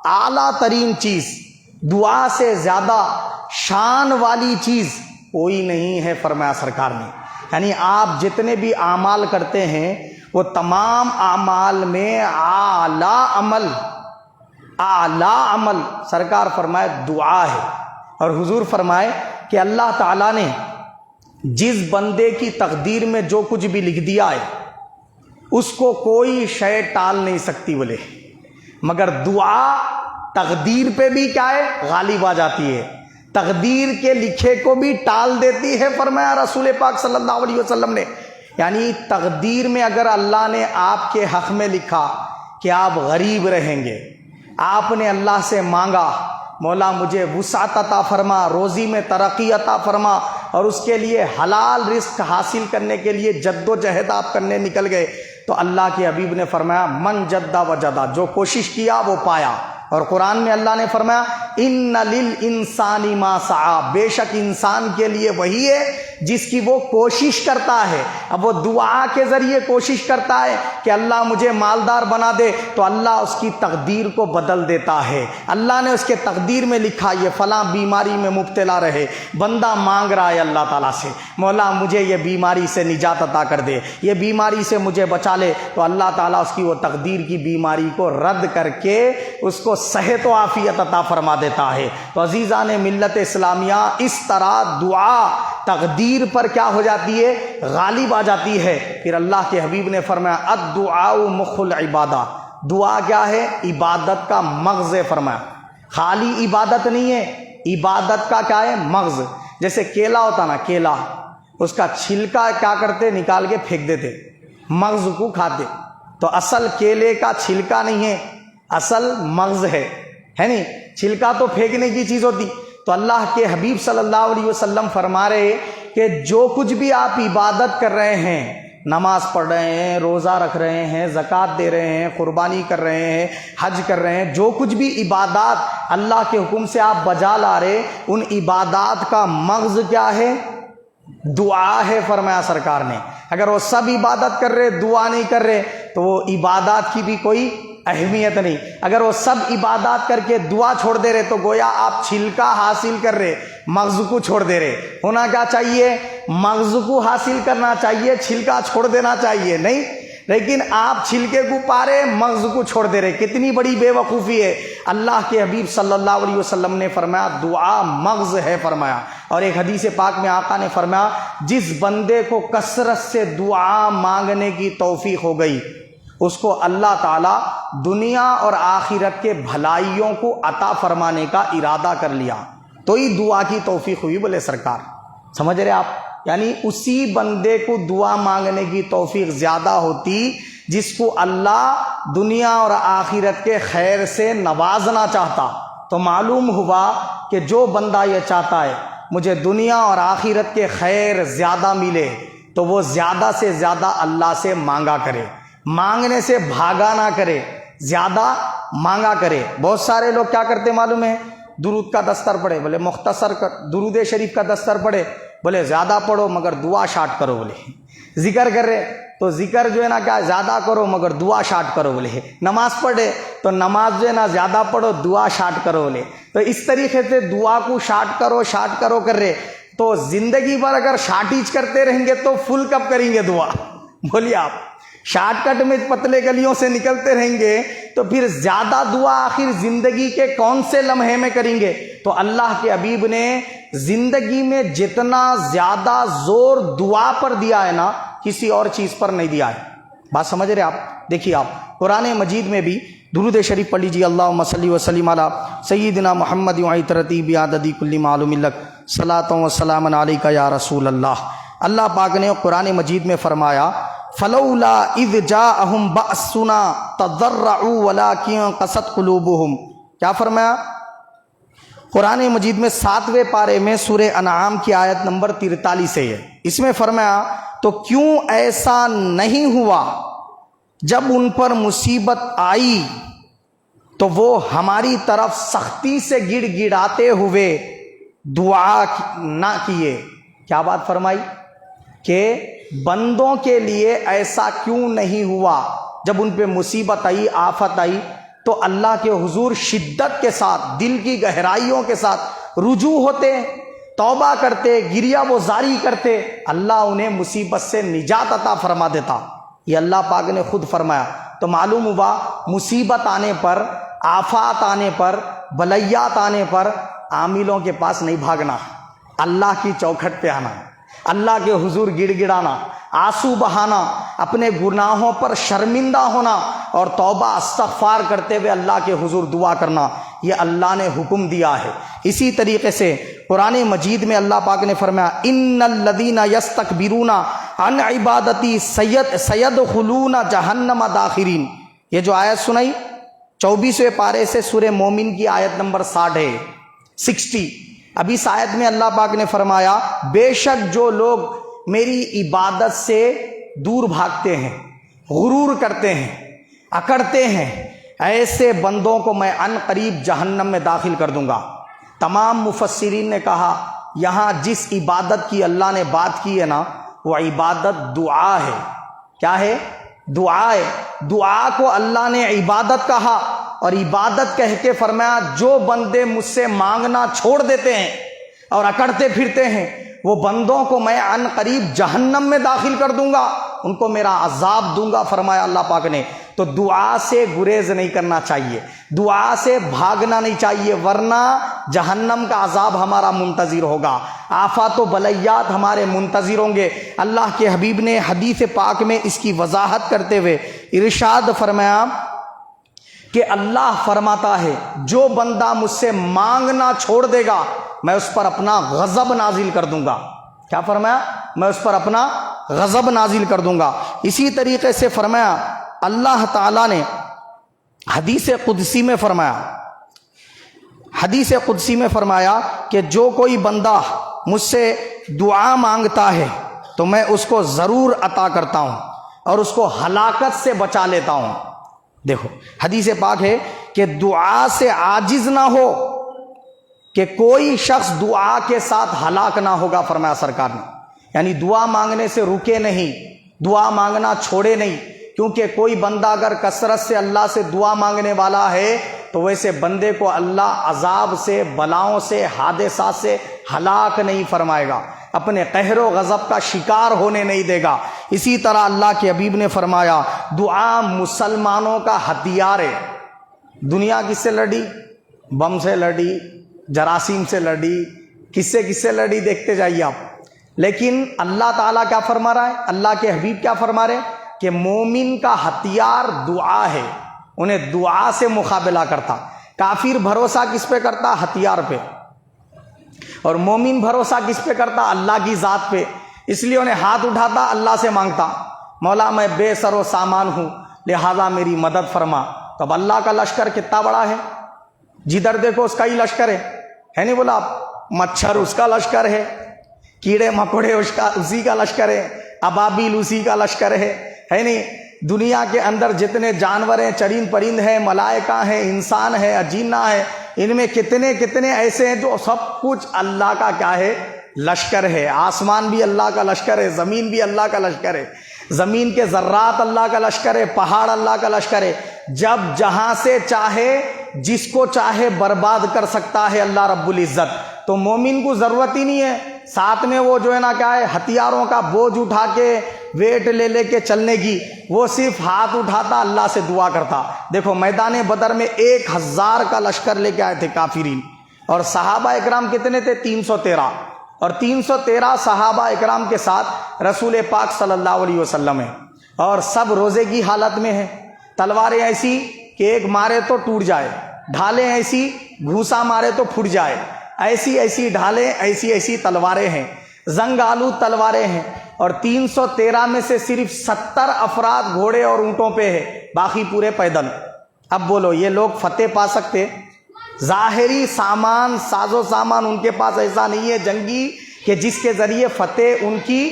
اعلیٰ ترین چیز، دعا سے زیادہ شان والی چیز کوئی نہیں ہے، فرمایا سرکار نے۔ یعنی آپ جتنے بھی اعمال کرتے ہیں وہ تمام اعمال میں اعلیٰ عمل سرکار فرمائے دعا ہے۔ اور حضور فرمائے کہ اللہ تعالیٰ نے جس بندے کی تقدیر میں جو کچھ بھی لکھ دیا ہے اس کو کوئی شے ٹال نہیں سکتی بولے، مگر دعا تقدیر پہ بھی کیا ہے؟ غالب آ جاتی ہے، تقدیر کے لکھے کو بھی ٹال دیتی ہے، فرمایا رسول پاک صلی اللہ علیہ وسلم نے۔ یعنی تقدیر میں اگر اللہ نے آپ کے حق میں لکھا کہ آپ غریب رہیں گے، آپ نے اللہ سے مانگا مولا مجھے وسعت عطا فرما، روزی میں ترقی عطا فرما، اور اس کے لیے حلال رزق حاصل کرنے کے لیے جد و جہد آپ کرنے نکل گئے، تو اللہ کے حبیب نے فرمایا من جدہ وجدہ، جو کوشش کیا وہ پایا۔ اور قرآن میں اللہ نے فرمایا ان للانسان ما سعی، بے شک انسان کے لیے وہی ہے جس کی وہ کوشش کرتا ہے۔ اب وہ دعا کے ذریعے کوشش کرتا ہے کہ اللہ مجھے مالدار بنا دے، تو اللہ اس کی تقدیر کو بدل دیتا ہے۔ اللہ نے اس کے تقدیر میں لکھا یہ فلاں بیماری میں مبتلا رہے، بندہ مانگ رہا ہے اللہ تعالیٰ سے مولا مجھے یہ بیماری سے نجات عطا کر دے، یہ بیماری سے مجھے بچا لے، تو اللہ تعالیٰ اس کی وہ تقدیر کی بیماری کو رد کر کے اس کو صحت و عافیت عطا فرما دیتا ہے۔ تو عزیزان ملت اسلامیہ، اس طرح دعا تقدیر پر کیا ہو جاتی ہے؟ غالب آ جاتی ہے۔ پھر اللہ کے حبیب نے فرمایا الدعاء مخ العبادہ، دعا کیا ہے؟ عبادت کا مغز ہے، فرمایا خالی عبادت نہیں ہے، عبادت کا کیا ہے؟ مغز۔ جیسے کیلا ہوتا نا، کیلا اس کا چھلکا کیا کرتے؟ نکال کے پھینک دیتے، مغز کو کھاتے، تو اصل کیلے کا چھلکا نہیں ہے، اصل مغز ہے نہیں، چھلکا تو پھینکنے کی چیز ہوتی۔ تو اللہ کے حبیب صلی اللہ علیہ وسلم فرما رہے کہ جو کچھ بھی آپ عبادت کر رہے ہیں، نماز پڑھ رہے ہیں، روزہ رکھ رہے ہیں، زکوٰۃ دے رہے ہیں، قربانی کر رہے ہیں، حج کر رہے ہیں، جو کچھ بھی عبادات اللہ کے حکم سے آپ بجا لا رہے، ان عبادات کا مغز کیا ہے؟ دعا ہے، فرمایا سرکار نے۔ اگر وہ سب عبادت کر رہے دعا نہیں کر رہے تو وہ عبادات کی بھی کوئی اہمیت نہیں۔ اگر وہ سب عبادات کر کے دعا چھوڑ دے رہے تو گویا آپ چھلکا حاصل کر رہے، مغز کو چھوڑ دے رہے۔ ہونا کیا چاہیے؟ مغز کو حاصل کرنا چاہیے، چھلکا چھوڑ دینا چاہیے نہیں، لیکن آپ چھلکے کو پا رہے، مغز کو چھوڑ دے رہے، کتنی بڑی بے وقوفی ہے۔ اللہ کے حبیب صلی اللہ علیہ وسلم نے فرمایا دعا مغز ہے، فرمایا۔ اور ایک حدیث پاک میں آقا نے فرمایا جس بندے کو کثرت سے دعا مانگنے کی توفیق ہو گئی اس کو اللہ تعالیٰ دنیا اور آخرت کے بھلائیوں کو عطا فرمانے کا ارادہ کر لیا، تو ہی دعا کی توفیق ہوئی، بولے سرکار۔ سمجھ رہے آپ؟ یعنی اسی بندے کو دعا مانگنے کی توفیق زیادہ ہوتی جس کو اللہ دنیا اور آخرت کے خیر سے نوازنا چاہتا۔ تو معلوم ہوا کہ جو بندہ یہ چاہتا ہے مجھے دنیا اور آخرت کے خیر زیادہ ملے تو وہ زیادہ سے زیادہ اللہ سے مانگا کرے، مانگنے سے بھاگا نہ کرے، زیادہ مانگا کرے۔ بہت سارے لوگ کیا کرتے معلوم ہے؟ درود کا دستر پڑھے، بولے مختصر درود شریف کا دستر پڑھے، بولے زیادہ پڑھو مگر دعا شارٹ کرو، بولے ذکر کر رہے تو ذکر جو ہے نا کیا زیادہ کرو مگر دعا شارٹ کرو، بولے نماز پڑھے تو نماز جو ہے نا زیادہ پڑھو دعا شارٹ کرو، بولے تو اس طریقے سے دعا کو شارٹ کرو کر رہے تو زندگی بھر اگر شارٹیج کرتے رہیں گے تو فل کب کریں گے دعا؟ بولیے آپ، شارٹ کٹ میں پتلے گلیوں سے نکلتے رہیں گے تو پھر زیادہ دعا آخر زندگی کے کون سے لمحے میں کریں گے؟ تو اللہ کے حبیب نے زندگی میں جتنا زیادہ زور دعا پر دیا ہے نا کسی اور چیز پر نہیں دیا ہے۔ بات سمجھ رہے آپ؟ دیکھیے آپ قرآن مجید میں بھی درود شریف پڑھ لیجیے، اللہم صلی وسلم علی سیدنا محمد وعطرتی بعدد کل معلوم لک صلاۃ و سلام علیک یا رسول اللہ۔ اللہ پاک نے قرآن مجید میں فرمایا فلولا اذ جاءہم بأسنا تضرعوا ولکن قست قلوبہم۔ کیا فرمایا؟ قرآن مجید میں 7ویں پارے میں سورہ انعام کی آیت نمبر 43 ہے۔ اس میں فرمایا تو کیوں ایسا نہیں ہوا جب ان پر مصیبت آئی تو وہ ہماری طرف سختی سے گڑ گڑاتے ہوئے دعا نہ کیے۔ کیا بات فرمائی کہ بندوں کے لیے ایسا کیوں نہیں ہوا جب ان پہ مصیبت آئی، آفت آئی تو اللہ کے حضور شدت کے ساتھ، دل کی گہرائیوں کے ساتھ رجوع ہوتے، توبہ کرتے، گریہ و زاری کرتے، اللہ انہیں مصیبت سے نجات عطا فرما دیتا۔ یہ اللہ پاک نے خود فرمایا۔ تو معلوم ہوا مصیبت آنے پر، آفات آنے پر، بلیات آنے پر عاملوں کے پاس نہیں بھاگنا، اللہ کی چوکھٹ پہ آنا، اللہ کے حضور گڑ گڑانا، آنسو بہانا، اپنے گناہوں پر شرمندہ ہونا اور توبہ استغفار کرتے ہوئے اللہ کے حضور دعا کرنا، یہ اللہ نے حکم دیا ہے۔ اسی طریقے سے قرآن مجید میں اللہ پاک نے فرمایا ان الذین یستکبرون عن عبادتی سیدخلون جہنم داخرین۔ یہ جو آیت سنائی 24ویں پارے سے سورہ مومن کی آیت نمبر 60 ہے، 60۔ اب اس آیت میں اللہ پاک نے فرمایا بے شک جو لوگ میری عبادت سے دور بھاگتے ہیں، غرور کرتے ہیں، اکڑتے ہیں، ایسے بندوں کو میں عن قریب جہنم میں داخل کر دوں گا۔ تمام مفسرین نے کہا یہاں جس عبادت کی اللہ نے بات کی ہے نا، وہ عبادت دعا ہے۔ کیا ہے؟ دعا ہے۔ دعا کو اللہ نے عبادت کہا اور عبادت کہہ کے فرمایا جو بندے مجھ سے مانگنا چھوڑ دیتے ہیں اور اکڑتے پھرتے ہیں وہ بندوں کو میں عن قریب جہنم میں داخل کر دوں گا، ان کو میرا عذاب دوں گا، فرمایا اللہ پاک نے۔ تو دعا سے گریز نہیں کرنا چاہیے، دعا سے بھاگنا نہیں چاہیے، ورنہ جہنم کا عذاب ہمارا منتظر ہوگا، آفات و بلیات ہمارے منتظر ہوں گے۔ اللہ کے حبیب نے حدیث پاک میں اس کی وضاحت کرتے ہوئے ارشاد فرمایا کہ اللہ فرماتا ہے جو بندہ مجھ سے مانگنا چھوڑ دے گا میں اس پر اپنا غضب نازل کر دوں گا۔ کیا فرمایا؟ میں اس پر اپنا غضب نازل کر دوں گا۔ اسی طریقے سے فرمایا اللہ تعالیٰ نے حدیث قدسی میں فرمایا، حدیث قدسی میں فرمایا کہ جو کوئی بندہ مجھ سے دعا مانگتا ہے تو میں اس کو ضرور عطا کرتا ہوں اور اس کو ہلاکت سے بچا لیتا ہوں۔ دیکھو حدیث پاک ہے کہ دعا سے عاجز نہ ہو کہ کوئی شخص دعا کے ساتھ ہلاک نہ ہوگا، فرمایا سرکار نے۔ یعنی دعا مانگنے سے رکے نہیں، دعا مانگنا چھوڑے نہیں، کیونکہ کوئی بندہ اگر کثرت سے اللہ سے دعا مانگنے والا ہے تو ویسے بندے کو اللہ عذاب سے، بلاؤں سے، حادثات سے ہلاک نہیں فرمائے گا، اپنے قہر و غضب کا شکار ہونے نہیں دے گا۔ اسی طرح اللہ کے حبیب نے فرمایا دعا مسلمانوں کا ہتھیار ہے۔ دنیا کس سے لڑی؟ بم سے لڑی، جراثیم سے لڑی، کس سے لڑی دیکھتے جائیے آپ۔ لیکن اللہ تعالیٰ کیا فرما رہا ہے؟ اللہ کے حبیب کیا فرما رہے ہیں کہ مومن کا ہتھیار دعا ہے، انہیں دعا سے مقابلہ کرتا۔ کافر بھروسہ کس پہ کرتا؟ ہتھیار پہ۔ اور مومن بھروسہ کس پہ کرتا؟ اللہ کی ذات پہ۔ اس لیے انہیں ہاتھ اٹھاتا، اللہ سے مانگتا، مولا میں بے سر و سامان ہوں لہذا میری مدد فرما۔ تو اب اللہ کا لشکر کتنا بڑا ہے، جدھر دیکھو اس کا ہی لشکر ہے نہیں بولا آپ؟ مچھر اس کا لشکر ہے، کیڑے مکوڑے اسی کا لشکر ہے، ابابیل اسی کا لشکر ہے نہیں؟ دنیا کے اندر جتنے جانور ہیں، چرند پرند ہیں، ملائکہ ہیں، انسان ہے، اجینہ ہے، ان میں کتنے ایسے ہیں جو سب کچھ اللہ کا کیا ہے؟ لشکر ہے۔ آسمان بھی اللہ کا لشکر ہے، زمین بھی اللہ کا لشکر ہے، زمین کے ذرات اللہ کا لشکر ہے، پہاڑ اللہ کا لشکر ہے۔ جب جہاں سے چاہے جس کو چاہے برباد کر سکتا ہے اللہ رب العزت۔ تو مومن کو ضرورت ہی نہیں ہے ساتھ میں وہ جو ہے نا کیا ہے ہتھیاروں کا بوجھ اٹھا کے ویٹ لے کے چلنے کی، وہ صرف ہاتھ اٹھاتا، اللہ سے دعا کرتا۔ دیکھو میدان بدر میں 1000 کا لشکر لے کے آئے تھے کافرین، اور صحابہ اکرام کتنے تھے؟ 313۔ اور 313 صحابہ اکرام کے ساتھ رسول پاک صلی اللہ علیہ وسلم ہیں، اور سب روزے کی حالت میں ہیں۔ تلواریں ایسی کہ ایک مارے تو ٹوٹ جائے، ڈھالیں ایسی گھوسا مارے تو پھٹ جائے، ایسی ایسی ڈھالیں، ایسی ایسی تلواریں ہیں، زنگ آلود تلواریں ہیں، اور 313 میں سے صرف 70 افراد گھوڑے اور اونٹوں پہ ہے، باقی پورے پیدل۔ اب بولو یہ لوگ فتح پا سکتے؟ ظاہری سامان، ساز و سامان ان کے پاس ایسا نہیں ہے جنگی کہ جس کے ذریعے فتح ان کی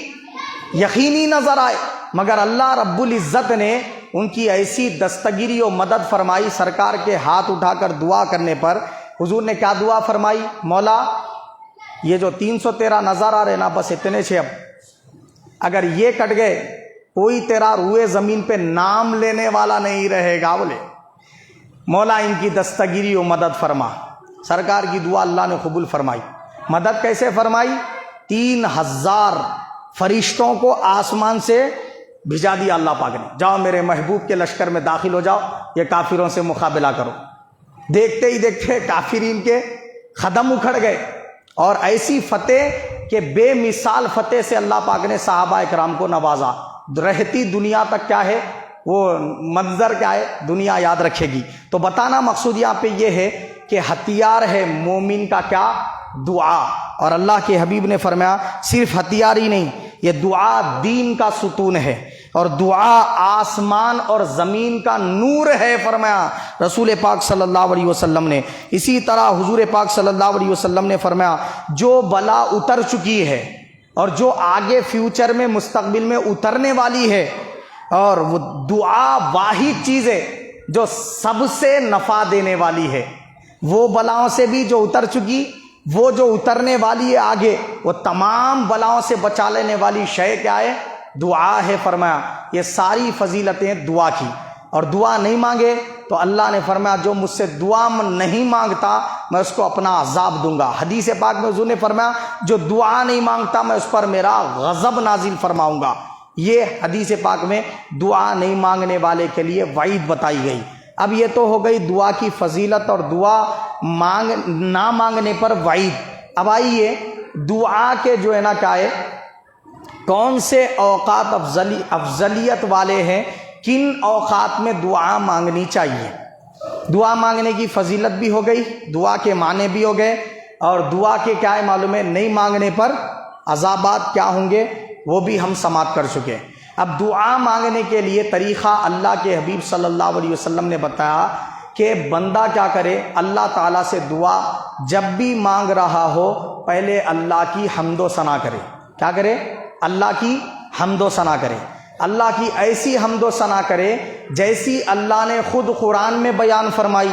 یقینی نظر آئے، مگر اللہ رب العزت نے ان کی ایسی دستگیری و مدد فرمائی۔ سرکار کے ہاتھ اٹھا کر دعا کرنے پر حضور نے کیا دعا فرمائی؟ مولا یہ جو 313 نظر آ رہے نا، بس اتنے سے، اب اگر یہ کٹ گئے کوئی تیرا روئے زمین پہ نام لینے والا نہیں رہے گا۔ بولے مولا ان کی دستگیری و مدد فرما۔ سرکار کی دعا اللہ نے قبول فرمائی۔ مدد کیسے فرمائی؟ 3000 فرشتوں کو آسمان سے بھیجا دیا اللہ پاک نے، جاؤ میرے محبوب کے لشکر میں داخل ہو جاؤ، یہ کافروں سے مقابلہ کرو۔ دیکھتے ہی دیکھتے کافرین کے قدم اکھڑ گئے، اور ایسی فتح کہ بے مثال فتح سے اللہ پاک نے صحابہ اکرام کو نوازا۔ رہتی دنیا تک کیا ہے وہ منظر کیا ہے، دنیا یاد رکھے گی۔ تو بتانا مقصود یہاں پہ یہ ہے کہ ہتھیار ہے مومن کا کیا؟ دعا۔ اور اللہ کے حبیب نے فرمایا صرف ہتھیار ہی نہیں، یہ دعا دین کا ستون ہے، اور دعا آسمان اور زمین کا نور ہے، فرمایا رسول پاک صلی اللہ علیہ وسلم نے۔ اسی طرح حضور پاک صلی اللہ علیہ وسلم نے فرمایا جو بلا اتر چکی ہے اور جو آگے فیوچر میں مستقبل میں اترنے والی ہے، اور وہ دعا واحد چیز ہے جو سب سے نفع دینے والی ہے۔ وہ بلاؤں سے بھی جو اتر چکی، وہ جو اترنے والی ہے آگے، وہ تمام بلاؤں سے بچا لینے والی شے کیا ہے؟ دعا ہے، فرمایا یہ ساری فضیلتیں دعا کی۔ اور دعا نہیں مانگے تو اللہ نے فرمایا جو مجھ سے دعا نہیں مانگتا میں اس کو اپنا عذاب دوں گا۔ حدیث پاک میں حضور نے فرمایا جو دعا نہیں مانگتا میں اس پر میرا غضب نازل فرماؤں گا۔ یہ حدیث پاک میں دعا نہیں مانگنے والے کے لیے وعید بتائی گئی۔ اب یہ تو ہو گئی دعا کی فضیلت اور دعا نہ مانگنے پر وعید۔ اب آئیے دعا کے جو ہے نا کیا ہے، کون سے اوقات افضلیت والے ہیں، کن اوقات میں دعا مانگنی چاہیے۔ دعا مانگنے کی فضیلت بھی ہو گئی، دعا کے معنی بھی ہو گئے، اور دعا کے کیا ہے معلوم ہے، نہیں مانگنے پر عذابات کیا ہوں گے وہ بھی ہم سماعت کر چکے۔ اب دعا مانگنے کے لیے طریقہ اللہ کے حبیب صلی اللہ علیہ وسلم نے بتایا کہ بندہ کیا کرے، اللہ تعالیٰ سے دعا جب بھی مانگ رہا ہو پہلے اللہ کی حمد و ثنا کرے۔ کیا کرے؟ اللہ کی حمد و ثنا کرے۔ اللہ کی ایسی حمد و ثنا کرے جیسی اللہ نے خود قرآن میں بیان فرمائی،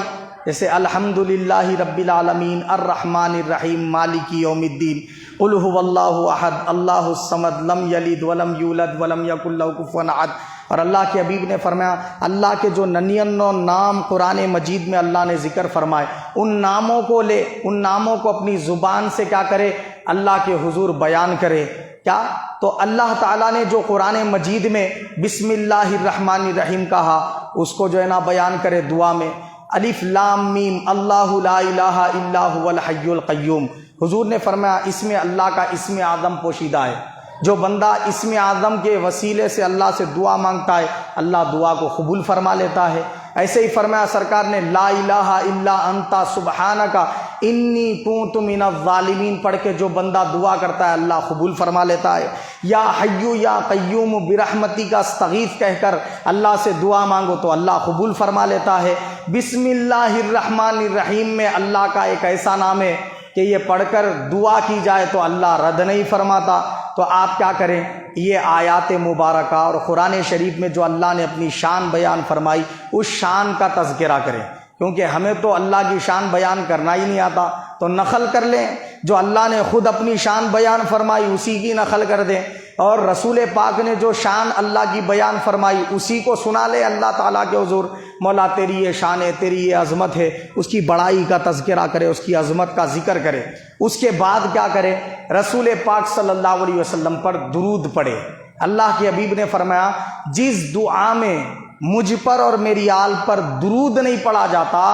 جیسے الحمدللہ رب العالمین الرحمن الرحیم مالک یوم الدین قل هو اللہ احد اللہ الصمد لم یلد ولم یولد ولم یکن لہ کفوا احد۔ اور اللہ کے حبیب نے فرمایا اللہ کے جو 99 نام قرآن مجید میں اللہ نے ذکر فرمائے، ان ناموں کو لے، ان ناموں کو اپنی زبان سے کیا کرے، اللہ کے حضور بیان کرے۔ کیا؟ تو اللہ تعالیٰ نے جو قرآن مجید میں بسم اللہ الرحمن الرحیم کہا اس کو جو ہے نا بیان کرے دعا میں۔ الف لام میم اللہ لا الہ الا هو الحی القیوم، حضور نے فرمایا اس میں اللہ کا اسم اعظم پوشیدہ ہے۔ جو بندہ اسم اعظم کے وسیلے سے اللہ سے دعا مانگتا ہے اللہ دعا کو قبول فرما لیتا ہے۔ ایسے ہی فرمایا سرکار نے لا الہ الا انت سبحانک انی کنت من الظالمین پڑھ کے جو بندہ دعا کرتا ہے اللہ قبول فرما لیتا ہے۔ یا حی یا قیوم برحمتک استغیث کہہ کر اللہ سے دعا مانگو تو اللہ قبول فرما لیتا ہے۔ بسم اللہ الرحمن الرحیم میں اللہ کا ایک ایسا نام ہے کہ یہ پڑھ کر دعا کی جائے تو اللہ رد نہیں فرماتا۔ تو آپ کیا کریں، یہ آیات مبارکہ اور قرآن شریف میں جو اللہ نے اپنی شان بیان فرمائی اس شان کا تذکرہ کریں، کیونکہ ہمیں تو اللہ کی شان بیان کرنا ہی نہیں آتا، تو نقل کر لیں، جو اللہ نے خود اپنی شان بیان فرمائی اسی کی نقل کر دیں، اور رسول پاک نے جو شان اللہ کی بیان فرمائی اسی کو سنا لے اللہ تعالیٰ کے حضور، مولا تیری یہ شان ہے، تیری یہ عظمت ہے، اس کی بڑائی کا تذکرہ کرے، اس کی عظمت کا ذکر کرے۔ اس کے بعد کیا کرے، رسول پاک صلی اللہ علیہ وسلم پر درود پڑھے۔ اللہ کے حبیب نے فرمایا جس دعا میں مجھ پر اور میری آل پر درود نہیں پڑھا جاتا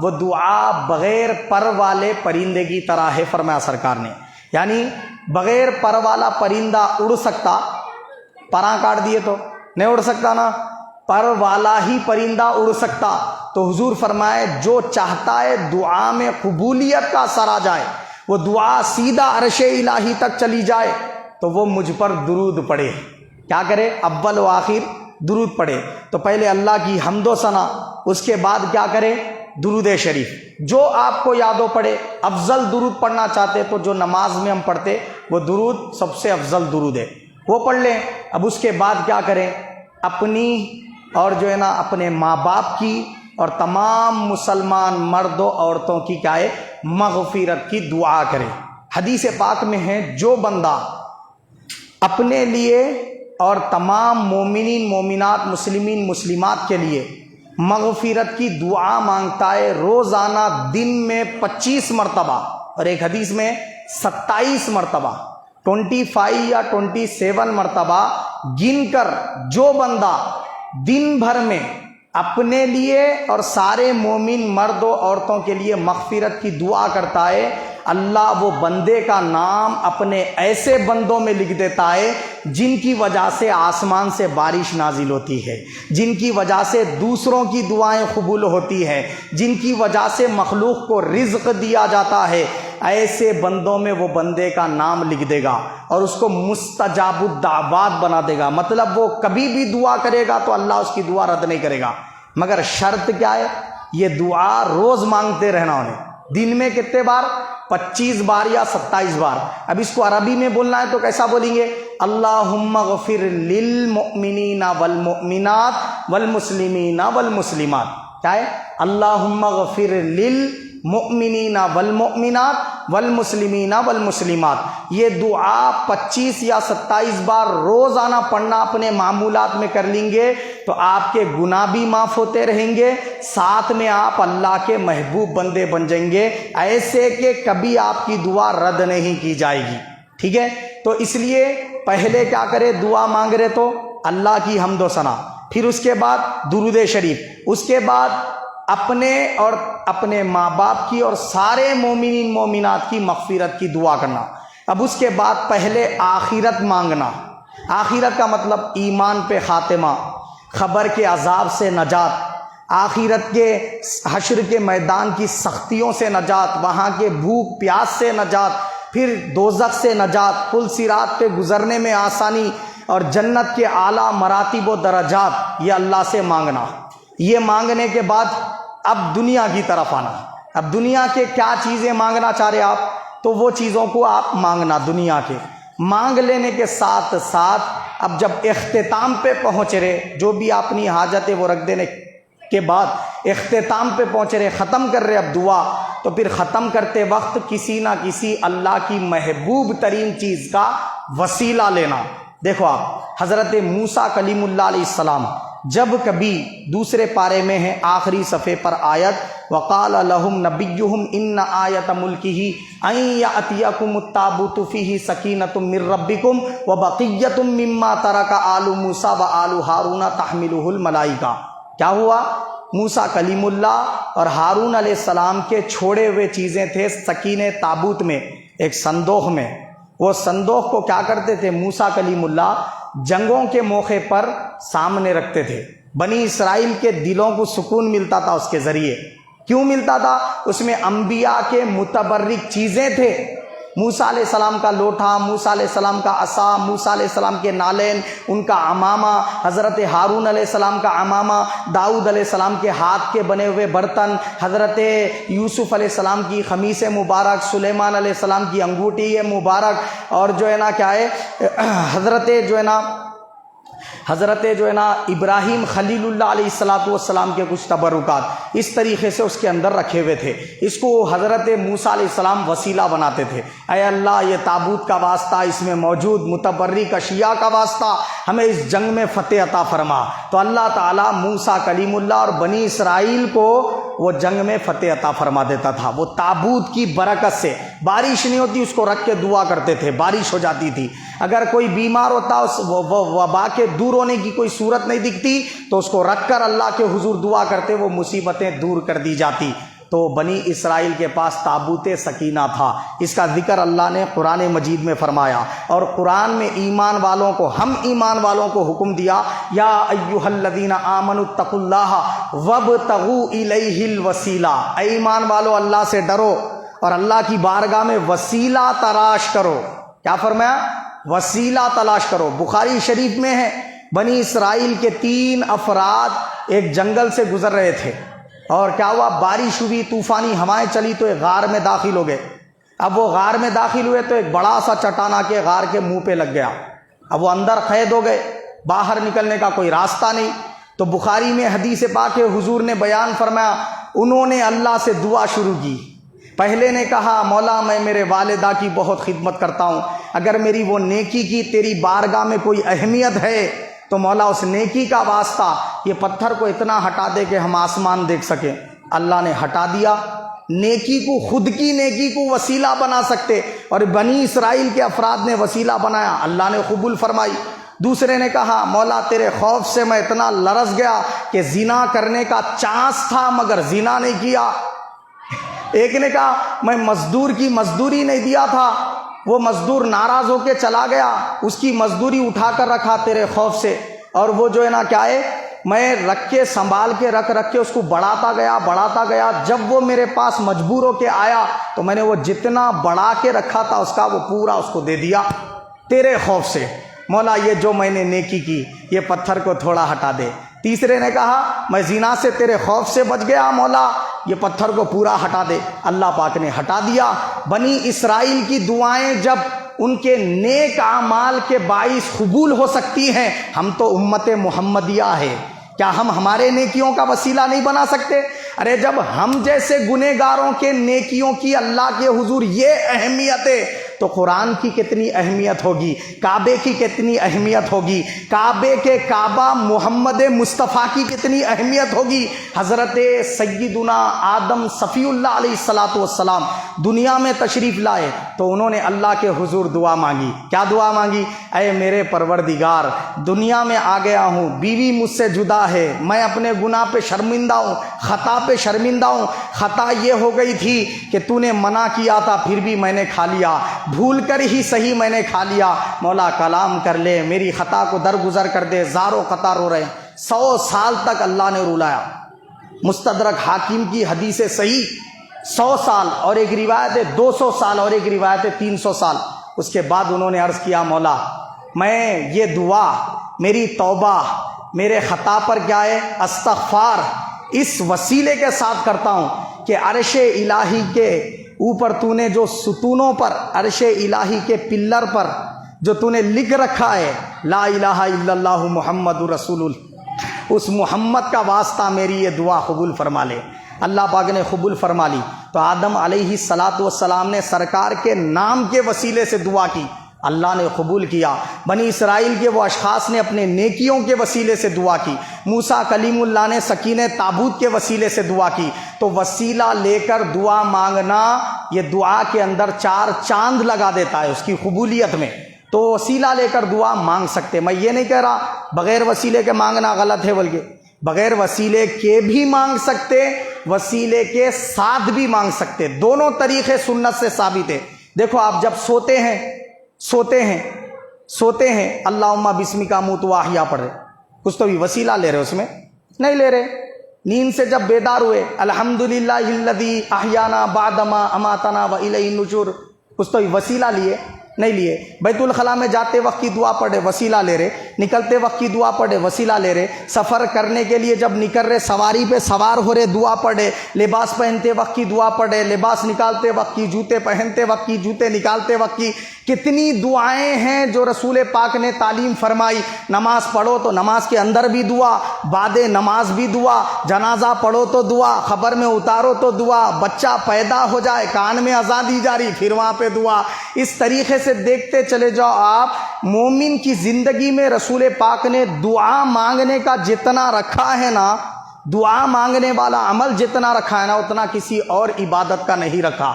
وہ دعا بغیر پر والے پرندے کی طرح ہے، فرمایا سرکار نے۔ یعنی بغیر پر والا پرندہ اڑ سکتا؟ پراں کاٹ دیے تو نہیں اڑ سکتا نا، پر والا ہی پرندہ اڑ سکتا۔ تو حضور فرمائے جو چاہتا ہے دعا میں قبولیت کا اثر آ جائے، وہ دعا سیدھا عرش الہی تک چلی جائے، تو وہ مجھ پر درود پڑھے۔ کیا کرے؟ اول و آخر درود پڑھے۔ تو پہلے اللہ کی حمد و ثنا، اس کے بعد کیا کرے؟ درود شریف، جو آپ کو یاد ہو پڑھے۔ افضل درود پڑھنا چاہتے تو جو نماز میں ہم پڑھتے وہ درود سب سے افضل درود ہے، وہ پڑھ لیں۔ اب اس کے بعد کیا کریں؟ اپنی اور جو ہے نا اپنے ماں باپ کی اور تمام مسلمان مرد و عورتوں کی کیا ہے؟ مغفرت کی دعا کریں۔ حدیث پاک میں ہے جو بندہ اپنے لیے اور تمام مومنین مومنات مسلمین مسلمات کے لیے مغفرت کی دعا مانگتا ہے روزانہ دن میں 25 مرتبہ اور ایک حدیث میں 27 مرتبہ 25 یا 27 مرتبہ گن کر جو بندہ دن بھر میں اپنے لیے اور سارے مومن مرد و عورتوں کے لیے مغفرت کی دعا کرتا ہے، اللہ وہ بندے کا نام اپنے ایسے بندوں میں لکھ دیتا ہے جن کی وجہ سے آسمان سے بارش نازل ہوتی ہے، جن کی وجہ سے دوسروں کی دعائیں قبول ہوتی ہیں، جن کی وجہ سے مخلوق کو رزق دیا جاتا ہے۔ ایسے بندوں میں وہ بندے کا نام لکھ دے گا اور اس کو مستجاب الدعوات بنا دے گا، مطلب وہ کبھی بھی دعا کرے گا تو اللہ اس کی دعا رد نہیں کرے گا، مگر شرط کیا ہے؟ یہ دعا روز مانگتے رہنا انہیں۔ دن میں کتنے بار؟ 25 بار یا 27 بار۔ اب اس کو عربی میں بولنا ہے تو کیسا بولیں گے؟ اللہم اغفر للمؤمنین والمؤمنات والمسلمین والمسلمات۔ کیا ہے؟ اللہم اغفر للمؤمنین والمؤمنات والمسلمین والمسلمات۔ یہ دعا 25 یا 27 بار روزانہ پڑھنا اپنے معمولات میں کر لیں گے تو آپ کے گناہ بھی معاف ہوتے رہیں گے، ساتھ میں آپ اللہ کے محبوب بندے بن جائیں گے، ایسے کہ کبھی آپ کی دعا رد نہیں کی جائے گی۔ ٹھیک ہے؟ تو اس لیے پہلے کیا کرے؟ دعا مانگ رہے تو اللہ کی حمد و ثنا، پھر اس کے بعد درود شریف، اس کے بعد اپنے اور اپنے ماں باپ کی اور سارے مومنین مومنات کی مغفرت کی دعا کرنا۔ اب اس کے بعد پہلے آخرت مانگنا۔ آخرت کا مطلب ایمان پہ خاتمہ، قبر کے عذاب سے نجات، آخرت کے حشر کے میدان کی سختیوں سے نجات، وہاں کے بھوک پیاس سے نجات، پھر دوزخ سے نجات، پل صراط پہ گزرنے میں آسانی اور جنت کے اعلیٰ مراتب و درجات، یہ اللہ سے مانگنا۔ یہ مانگنے کے بعد اب دنیا کی طرف آنا۔ اب دنیا کے کیا چیزیں مانگنا چاہ رہے آپ؟ تو وہ چیزوں کو آپ مانگنا دنیا کے۔ مانگ لینے کے ساتھ ساتھ اب جب اختتام پہ پہنچ رہے، جو بھی اپنی حاجت ہے وہ رکھ دینے کے بعد اختتام پہ پہنچ رہے، ختم کر رہے اب دعا، تو پھر ختم کرتے وقت کسی نہ کسی اللہ کی محبوب ترین چیز کا وسیلہ لینا۔ دیکھو آپ حضرت موسیٰ کلیم اللہ علیہ السلام جب کبھی دوسرے پارے میں ہے آخری صفحے پر آیت وقال لهم نبیہم ان آیت ملکہ ان یأتیکم التابوت فیہ سکینۃ من ربکم وبقیۃ مما ترک آل موسیٰ وآل ہارون تحملہ الملائکہ۔ کیا ہوا؟ موسیٰ کلیم اللہ اور ہارون علیہ السلام کے چھوڑے ہوئے چیزیں تھے سکینے تابوت میں، ایک صندوق میں۔ وہ صندوق کو کیا کرتے تھے موسیٰ کلیم اللہ؟ جنگوں کے موقع پر سامنے رکھتے تھے۔ بنی اسرائیل کے دلوں کو سکون ملتا تھا اس کے ذریعے۔ کیوں ملتا تھا؟ اس میں انبیاء کے متبرک چیزیں تھے، موسیٰ علیہ السلام کا لوٹا، موسیٰ علیہ السلام کا عصا، موسیٰ علیہ السلام کے نالین، ان کا عمامہ، حضرت ہارون علیہ السلام کا عمامہ، داؤد علیہ السلام کے ہاتھ کے بنے ہوئے برتن، حضرت یوسف علیہ السلام کی قمیص مبارک، سلیمان علیہ السلام کی انگوٹھی مبارک، اور جو ہے نا کیا ہے حضرت ابراہیم خلیل اللہ علیہ السلام کے کچھ تبرکات اس طریقے سے اس کے اندر رکھے ہوئے تھے۔ اس کو حضرت موسیٰ علیہ السلام وسیلہ بناتے تھے، اے اللہ یہ تابوت کا واسطہ، اس میں موجود متبرک اشیاء کا واسطہ ہمیں اس جنگ میں فتح عطا فرما۔ تو اللہ تعالیٰ موسیٰ کلیم اللہ اور بنی اسرائیل کو وہ جنگ میں فتح عطا فرما دیتا تھا۔ وہ تابوت کی برکت سے بارش نہیں ہوتی، اس کو رکھ کے دعا کرتے تھے، بارش ہو جاتی تھی۔ اگر کوئی بیمار ہوتا، اس وبا کے دور ہونے کی کوئی صورت نہیں دکھتی، تو اس کو رکھ کر اللہ کے حضور دعا کرتے، وہ مصیبتیں دور کر دی جاتی۔ تو بنی اسرائیل کے پاس تابوت سکینہ تھا. اس کا ذکر اللہ نے قرآن مجید میں فرمایا، اور قرآن میں ایمان والوں کو، ہم ایمان والوں کو حکم دیا، یا ایھا الذین آمنوا اتقوا اللہ وابتغوا الیہ الوسیلہ، اے ایمان والو اللہ سے ڈرو اور اللہ کی بارگاہ میں وسیلہ تلاش کرو. کیا فرمایا؟ وسیلہ تلاش کرو. بخاری شریف میں ہے، بنی اسرائیل کے 3 افراد ایک جنگل سے گزر رہے تھے، اور کیا ہوا، بارش ہوئی، طوفانی ہوائیں چلی تو ایک غار میں داخل ہو گئے. اب وہ غار میں داخل ہوئے تو ایک بڑا سا چٹان آ کے غار کے منہ پہ لگ گیا. اب وہ اندر قید ہو گئے، باہر نکلنے کا کوئی راستہ نہیں. تو بخاری میں حدیث پاک ہے، حضور نے بیان فرمایا، انہوں نے اللہ سے دعا شروع کی. پہلے نے کہا، مولا میں میرے والدہ کی بہت خدمت کرتا ہوں، اگر میری وہ نیکی کی تیری بارگاہ میں کوئی اہمیت ہے تو مولا اس نیکی کا واسطہ یہ پتھر کو اتنا ہٹا دے کہ ہم آسمان دیکھ سکیں. اللہ نے ہٹا دیا. نیکی کو، خود کی نیکی کو وسیلہ بنا سکتے، اور بنی اسرائیل کے افراد نے وسیلہ بنایا، اللہ نے قبول فرمائی. دوسرے نے کہا، مولا تیرے خوف سے میں اتنا لرز گیا کہ زنا کرنے کا چانس تھا مگر زنا نہیں کیا. ایک نے کہا، میں مزدور کی مزدوری نہیں دیا تھا، وہ مزدور ناراض ہو کے چلا گیا، اس کی مزدوری اٹھا کر رکھا تیرے خوف سے، اور وہ جو ہے نا کیا ہے، میں رکھ کے سنبھال کے رکھ کے اس کو بڑھاتا گیا. جب وہ میرے پاس مجبور ہو کے آیا تو میں نے وہ جتنا بڑھا کے رکھا تھا اس کا وہ پورا اس کو دے دیا تیرے خوف سے. مولا یہ جو میں نے نیکی کی یہ پتھر کو تھوڑا ہٹا دے. تیسرے نے کہا، میں زنا سے تیرے خوف سے بچ گیا، مولا یہ پتھر کو پورا ہٹا دے. اللہ پاک نے ہٹا دیا. بنی اسرائیل کی دعائیں جب ان کے نیک اعمال کے باعث قبول ہو سکتی ہیں، ہم تو امت محمدیہ ہے، کیا ہم ہمارے نیکیوں کا وسیلہ نہیں بنا سکتے؟ ارے جب ہم جیسے گنہگاروں کے نیکیوں کی اللہ کے حضور یہ اہمیت ہے تو قرآن کی کتنی اہمیت ہوگی، کعبے کی کتنی اہمیت ہوگی، کعبے کے کعبہ محمد مصطفیٰ کی کتنی اہمیت ہوگی. حضرت سیدنا آدم صفی اللہ علیہ السلام دنیا میں تشریف لائے تو انہوں نے اللہ کے حضور دعا مانگی. کیا دعا مانگی؟ اے میرے پروردگار، دنیا میں آ گیا ہوں، بیوی مجھ سے جدا ہے، میں اپنے گناہ پہ شرمندہ ہوں، خطا پہ شرمندہ ہوں. خطا یہ ہو گئی تھی کہ تو نے منع کیا تھا پھر بھی میں نے کھا لیا، بھول کر ہی صحیح میں نے کھا لیا. مولا کلام کر لے، میری خطا کو درگزر کر دے. زاروں قطار رو رہے ہیں. 100 سال تک اللہ نے رلایا. مستدرک حاکم کی حدیث صحیح 100 سال، اور ایک روایت ہے 200 سال، اور ایک روایت ہے 300 سال. اس کے بعد انہوں نے عرض کیا، مولا میں یہ دعا، میری توبہ، میرے خطا پر کیا ہے استغفار، اس وسیلے کے ساتھ کرتا ہوں کہ عرش الہی کے اوپر تو نے جو ستونوں پر، عرش الہی کے پلر پر جو تو نے لکھ رکھا ہے لا الہ الا اللہ محمد رسول اللہ، اس محمد کا واسطہ میری یہ دعا قبول فرما لے. اللہ پاک نے قبول فرما لی. تو آدم علیہ السلام نے سرکار کے نام کے وسیلے سے دعا کی، اللہ نے قبول کیا. بنی اسرائیل کے وہ اشخاص نے اپنے نیکیوں کے وسیلے سے دعا کی. موسیٰ کلیم اللہ نے سکینہ تابوت کے وسیلے سے دعا کی. تو وسیلہ لے کر دعا مانگنا یہ دعا کے اندر 4 چاند لگا دیتا ہے اس کی قبولیت میں. تو وسیلہ لے کر دعا مانگ سکتے. میں یہ نہیں کہہ رہا بغیر وسیلے کے مانگنا غلط ہے، بلکہ بغیر وسیلے کے بھی مانگ سکتے، وسیلے کے ساتھ بھی مانگ سکتے. دونوں طریقے سنت سے ثابت ہے. دیکھو آپ جب سوتے ہیں اللہم بسمک اموت و احیا پڑھ رہے، کچھ تو بھی وسیلہ لے رہے اس میں نہیں لے رہے. نیند سے جب بیدار ہوئے الحمدللہ الذی احیانا بعدما اماتنا و الیہ النشور، کچھ تو بھی وسیلہ لیے نہیں لیے. بیت الخلاء میں جاتے وقت کی دعا پڑھے وسیلہ لے رہے، نکلتے وقت کی دعا پڑھے وسیلہ لے رہے، سفر کرنے کے لیے جب نکل رہے سواری پہ سوار ہو رہے دعا پڑھے، لباس پہنتے وقت کی دعا پڑھے، لباس نکالتے وقت کی، جوتے پہنتے وقت کی، جوتے نکالتے وقت کی. کتنی دعائیں ہیں جو رسول پاک نے تعلیم فرمائی. نماز پڑھو تو نماز کے اندر بھی دعا، بعد نماز بھی دعا، جنازہ پڑھو تو دعا، خبر میں اتارو تو دعا، بچہ پیدا ہو جائے کان میں اذان دی جا رہی پھر وہاں پہ دعا. اس طریقے سے دیکھتے چلے جاؤ آپ. مومن کی زندگی میں رسول پاک نے دعا مانگنے کا جتنا رکھا ہے نا، دعا مانگنے والا عمل جتنا رکھا ہے نا، اتنا کسی اور عبادت کا نہیں رکھا.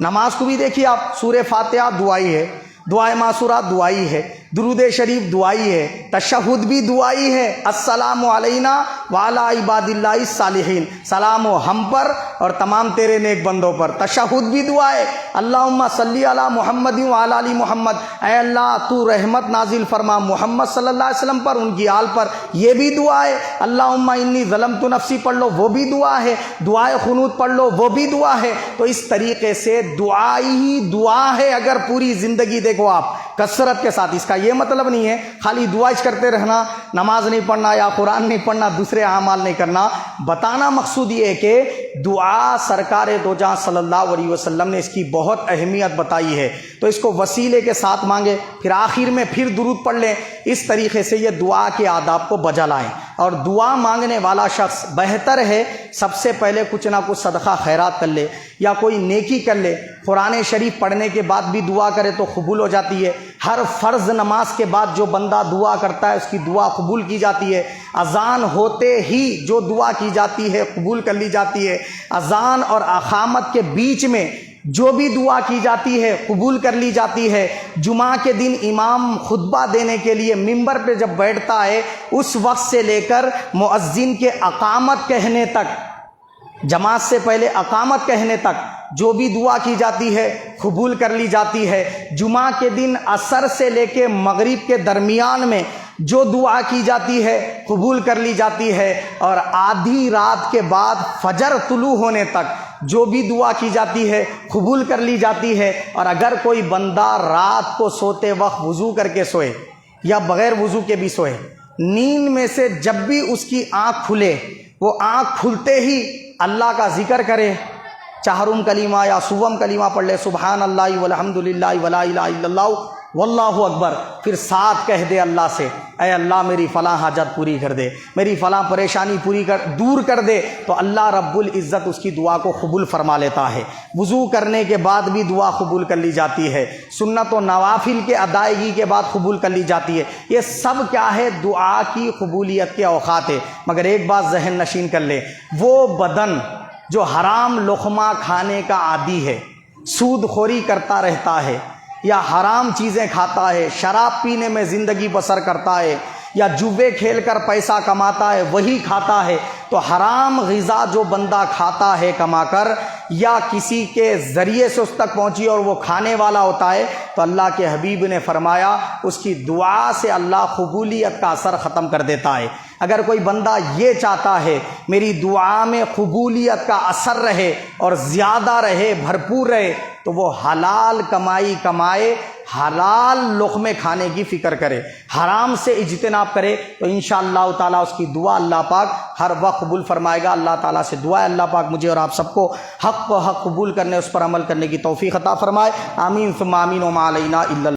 نماز کو بھی دیکھیے آپ، سورہ فاتحہ دعائی ہے، دعائے معصورہ دعائی ہے، درود شریف دعائی ہے، تشہد بھی دعائی ہے، السلام علینا وعلی عباد اللہ الصالحین، سلام ہو ہم پر اور تمام تیرے نیک بندوں پر۔ تشہد بھی دعا ہے، اللہم صلی علی محمد وعلی آل محمد، اے اللہ تو رحمت نازل فرما محمد صلی اللہ علیہ وسلم پر، ان کی آل پر، یہ بھی دعا ہے۔ اللہم انی ظلمت نفسی پڑھ لو، وہ بھی دعا ہے۔ دعائے قنوت پڑھ لو، وہ بھی دعا ہے۔ تو اس طریقے سے دعا ہی دعا ہے۔ اگر پوری زندگی دیکھو آپ کثرت کے ساتھ، اس کا یہ مطلب نہیں ہے خالی دعا کرتے رہنا، نماز نہیں پڑھنا یا قرآن نہیں پڑھنا، دوسرے اعمال نہیں کرنا۔ بتانا مقصود یہ ہے کہ دعا سرکار دو جہاں صلی اللہ علیہ وسلم نے اس کی بہت اہمیت بتائی ہے، تو اس کو وسیلے کے ساتھ مانگے، پھر آخر میں پھر درود پڑھ لیں۔ اس طریقے سے یہ دعا کے آداب کو بجا لائیں۔ اور دعا مانگنے والا شخص بہتر ہے سب سے پہلے کچھ نہ کچھ صدقہ خیرات کر لے یا کوئی نیکی کر لے۔ قرآن شریف پڑھنے کے بعد بھی دعا کرے تو قبول ہو جاتی ہے۔ ہر فرض نماز کے بعد جو بندہ دعا کرتا ہے اس کی دعا قبول کی جاتی ہے۔ اذان ہوتے ہی جو دعا کی جاتی ہے قبول کر لی جاتی ہے۔ اذان اور اقامت کے بیچ میں جو بھی دعا کی جاتی ہے قبول کر لی جاتی ہے۔ جمعہ کے دن امام خطبہ دینے کے لیے ممبر پہ جب بیٹھتا ہے اس وقت سے لے کر مؤذن کے اقامت کہنے تک، جماعت سے پہلے اقامت کہنے تک جو بھی دعا کی جاتی ہے قبول کر لی جاتی ہے۔ جمعہ کے دن عصر سے لے کے مغرب کے درمیان میں جو دعا کی جاتی ہے قبول کر لی جاتی ہے، اور آدھی رات کے بعد فجر طلوع ہونے تک جو بھی دعا کی جاتی ہے قبول کر لی جاتی ہے۔ اور اگر کوئی بندہ رات کو سوتے وقت وضو کر کے سوئے یا بغیر وضو کے بھی سوئے، نیند میں سے جب بھی اس کی آنکھ کھلے، وہ آنکھ کھلتے ہی اللہ کا ذکر کرے، چہارم کلمہ یا سوم کلمہ پڑھ لے، سبحان اللہ والحمد للہ ولا الہ الا اللہ واللہ اکبر، پھر ساتھ کہہ دے اللہ سے، اے اللہ میری فلاں حاجت پوری کر دے، میری فلاں پریشانی دور کر دے، تو اللہ رب العزت اس کی دعا کو قبول فرما لیتا ہے۔ وضو کرنے کے بعد بھی دعا قبول کر لی جاتی ہے، سنت و نوافل کے ادائیگی کے بعد قبول کر لی جاتی ہے۔ یہ سب کیا ہے؟ دعا کی قبولیت کے اوقات ہے۔ مگر ایک بات ذہن نشین کر لے، وہ بدن جو حرام لقمہ کھانے کا عادی ہے، سود خوری کرتا رہتا ہے یا حرام چیزیں کھاتا ہے، شراب پینے میں زندگی بسر کرتا ہے یا جوے کھیل کر پیسہ کماتا ہے وہی کھاتا ہے، تو حرام غذا جو بندہ کھاتا ہے کما کر یا کسی کے ذریعے سے اس تک پہنچی اور وہ کھانے والا ہوتا ہے، تو اللہ کے حبیب نے فرمایا اس کی دعا سے اللہ قبولیت کا اثر ختم کر دیتا ہے۔ اگر کوئی بندہ یہ چاہتا ہے میری دعا میں قبولیت کا اثر رہے اور زیادہ رہے، بھرپور رہے، تو وہ حلال کمائی کمائے، حلال لقمے کھانے کی فکر کرے، حرام سے اجتناب کرے، تو انشاءاللہ تعالیٰ اس کی دعا اللہ پاک ہر وقت قبول فرمائے گا۔ اللہ تعالیٰ سے دعا ہے اللہ پاک مجھے اور آپ سب کو حق قبول کرنے، اس پر عمل کرنے کی توفیق عطا فرمائے۔ آمین ثم آمین وما علینا الا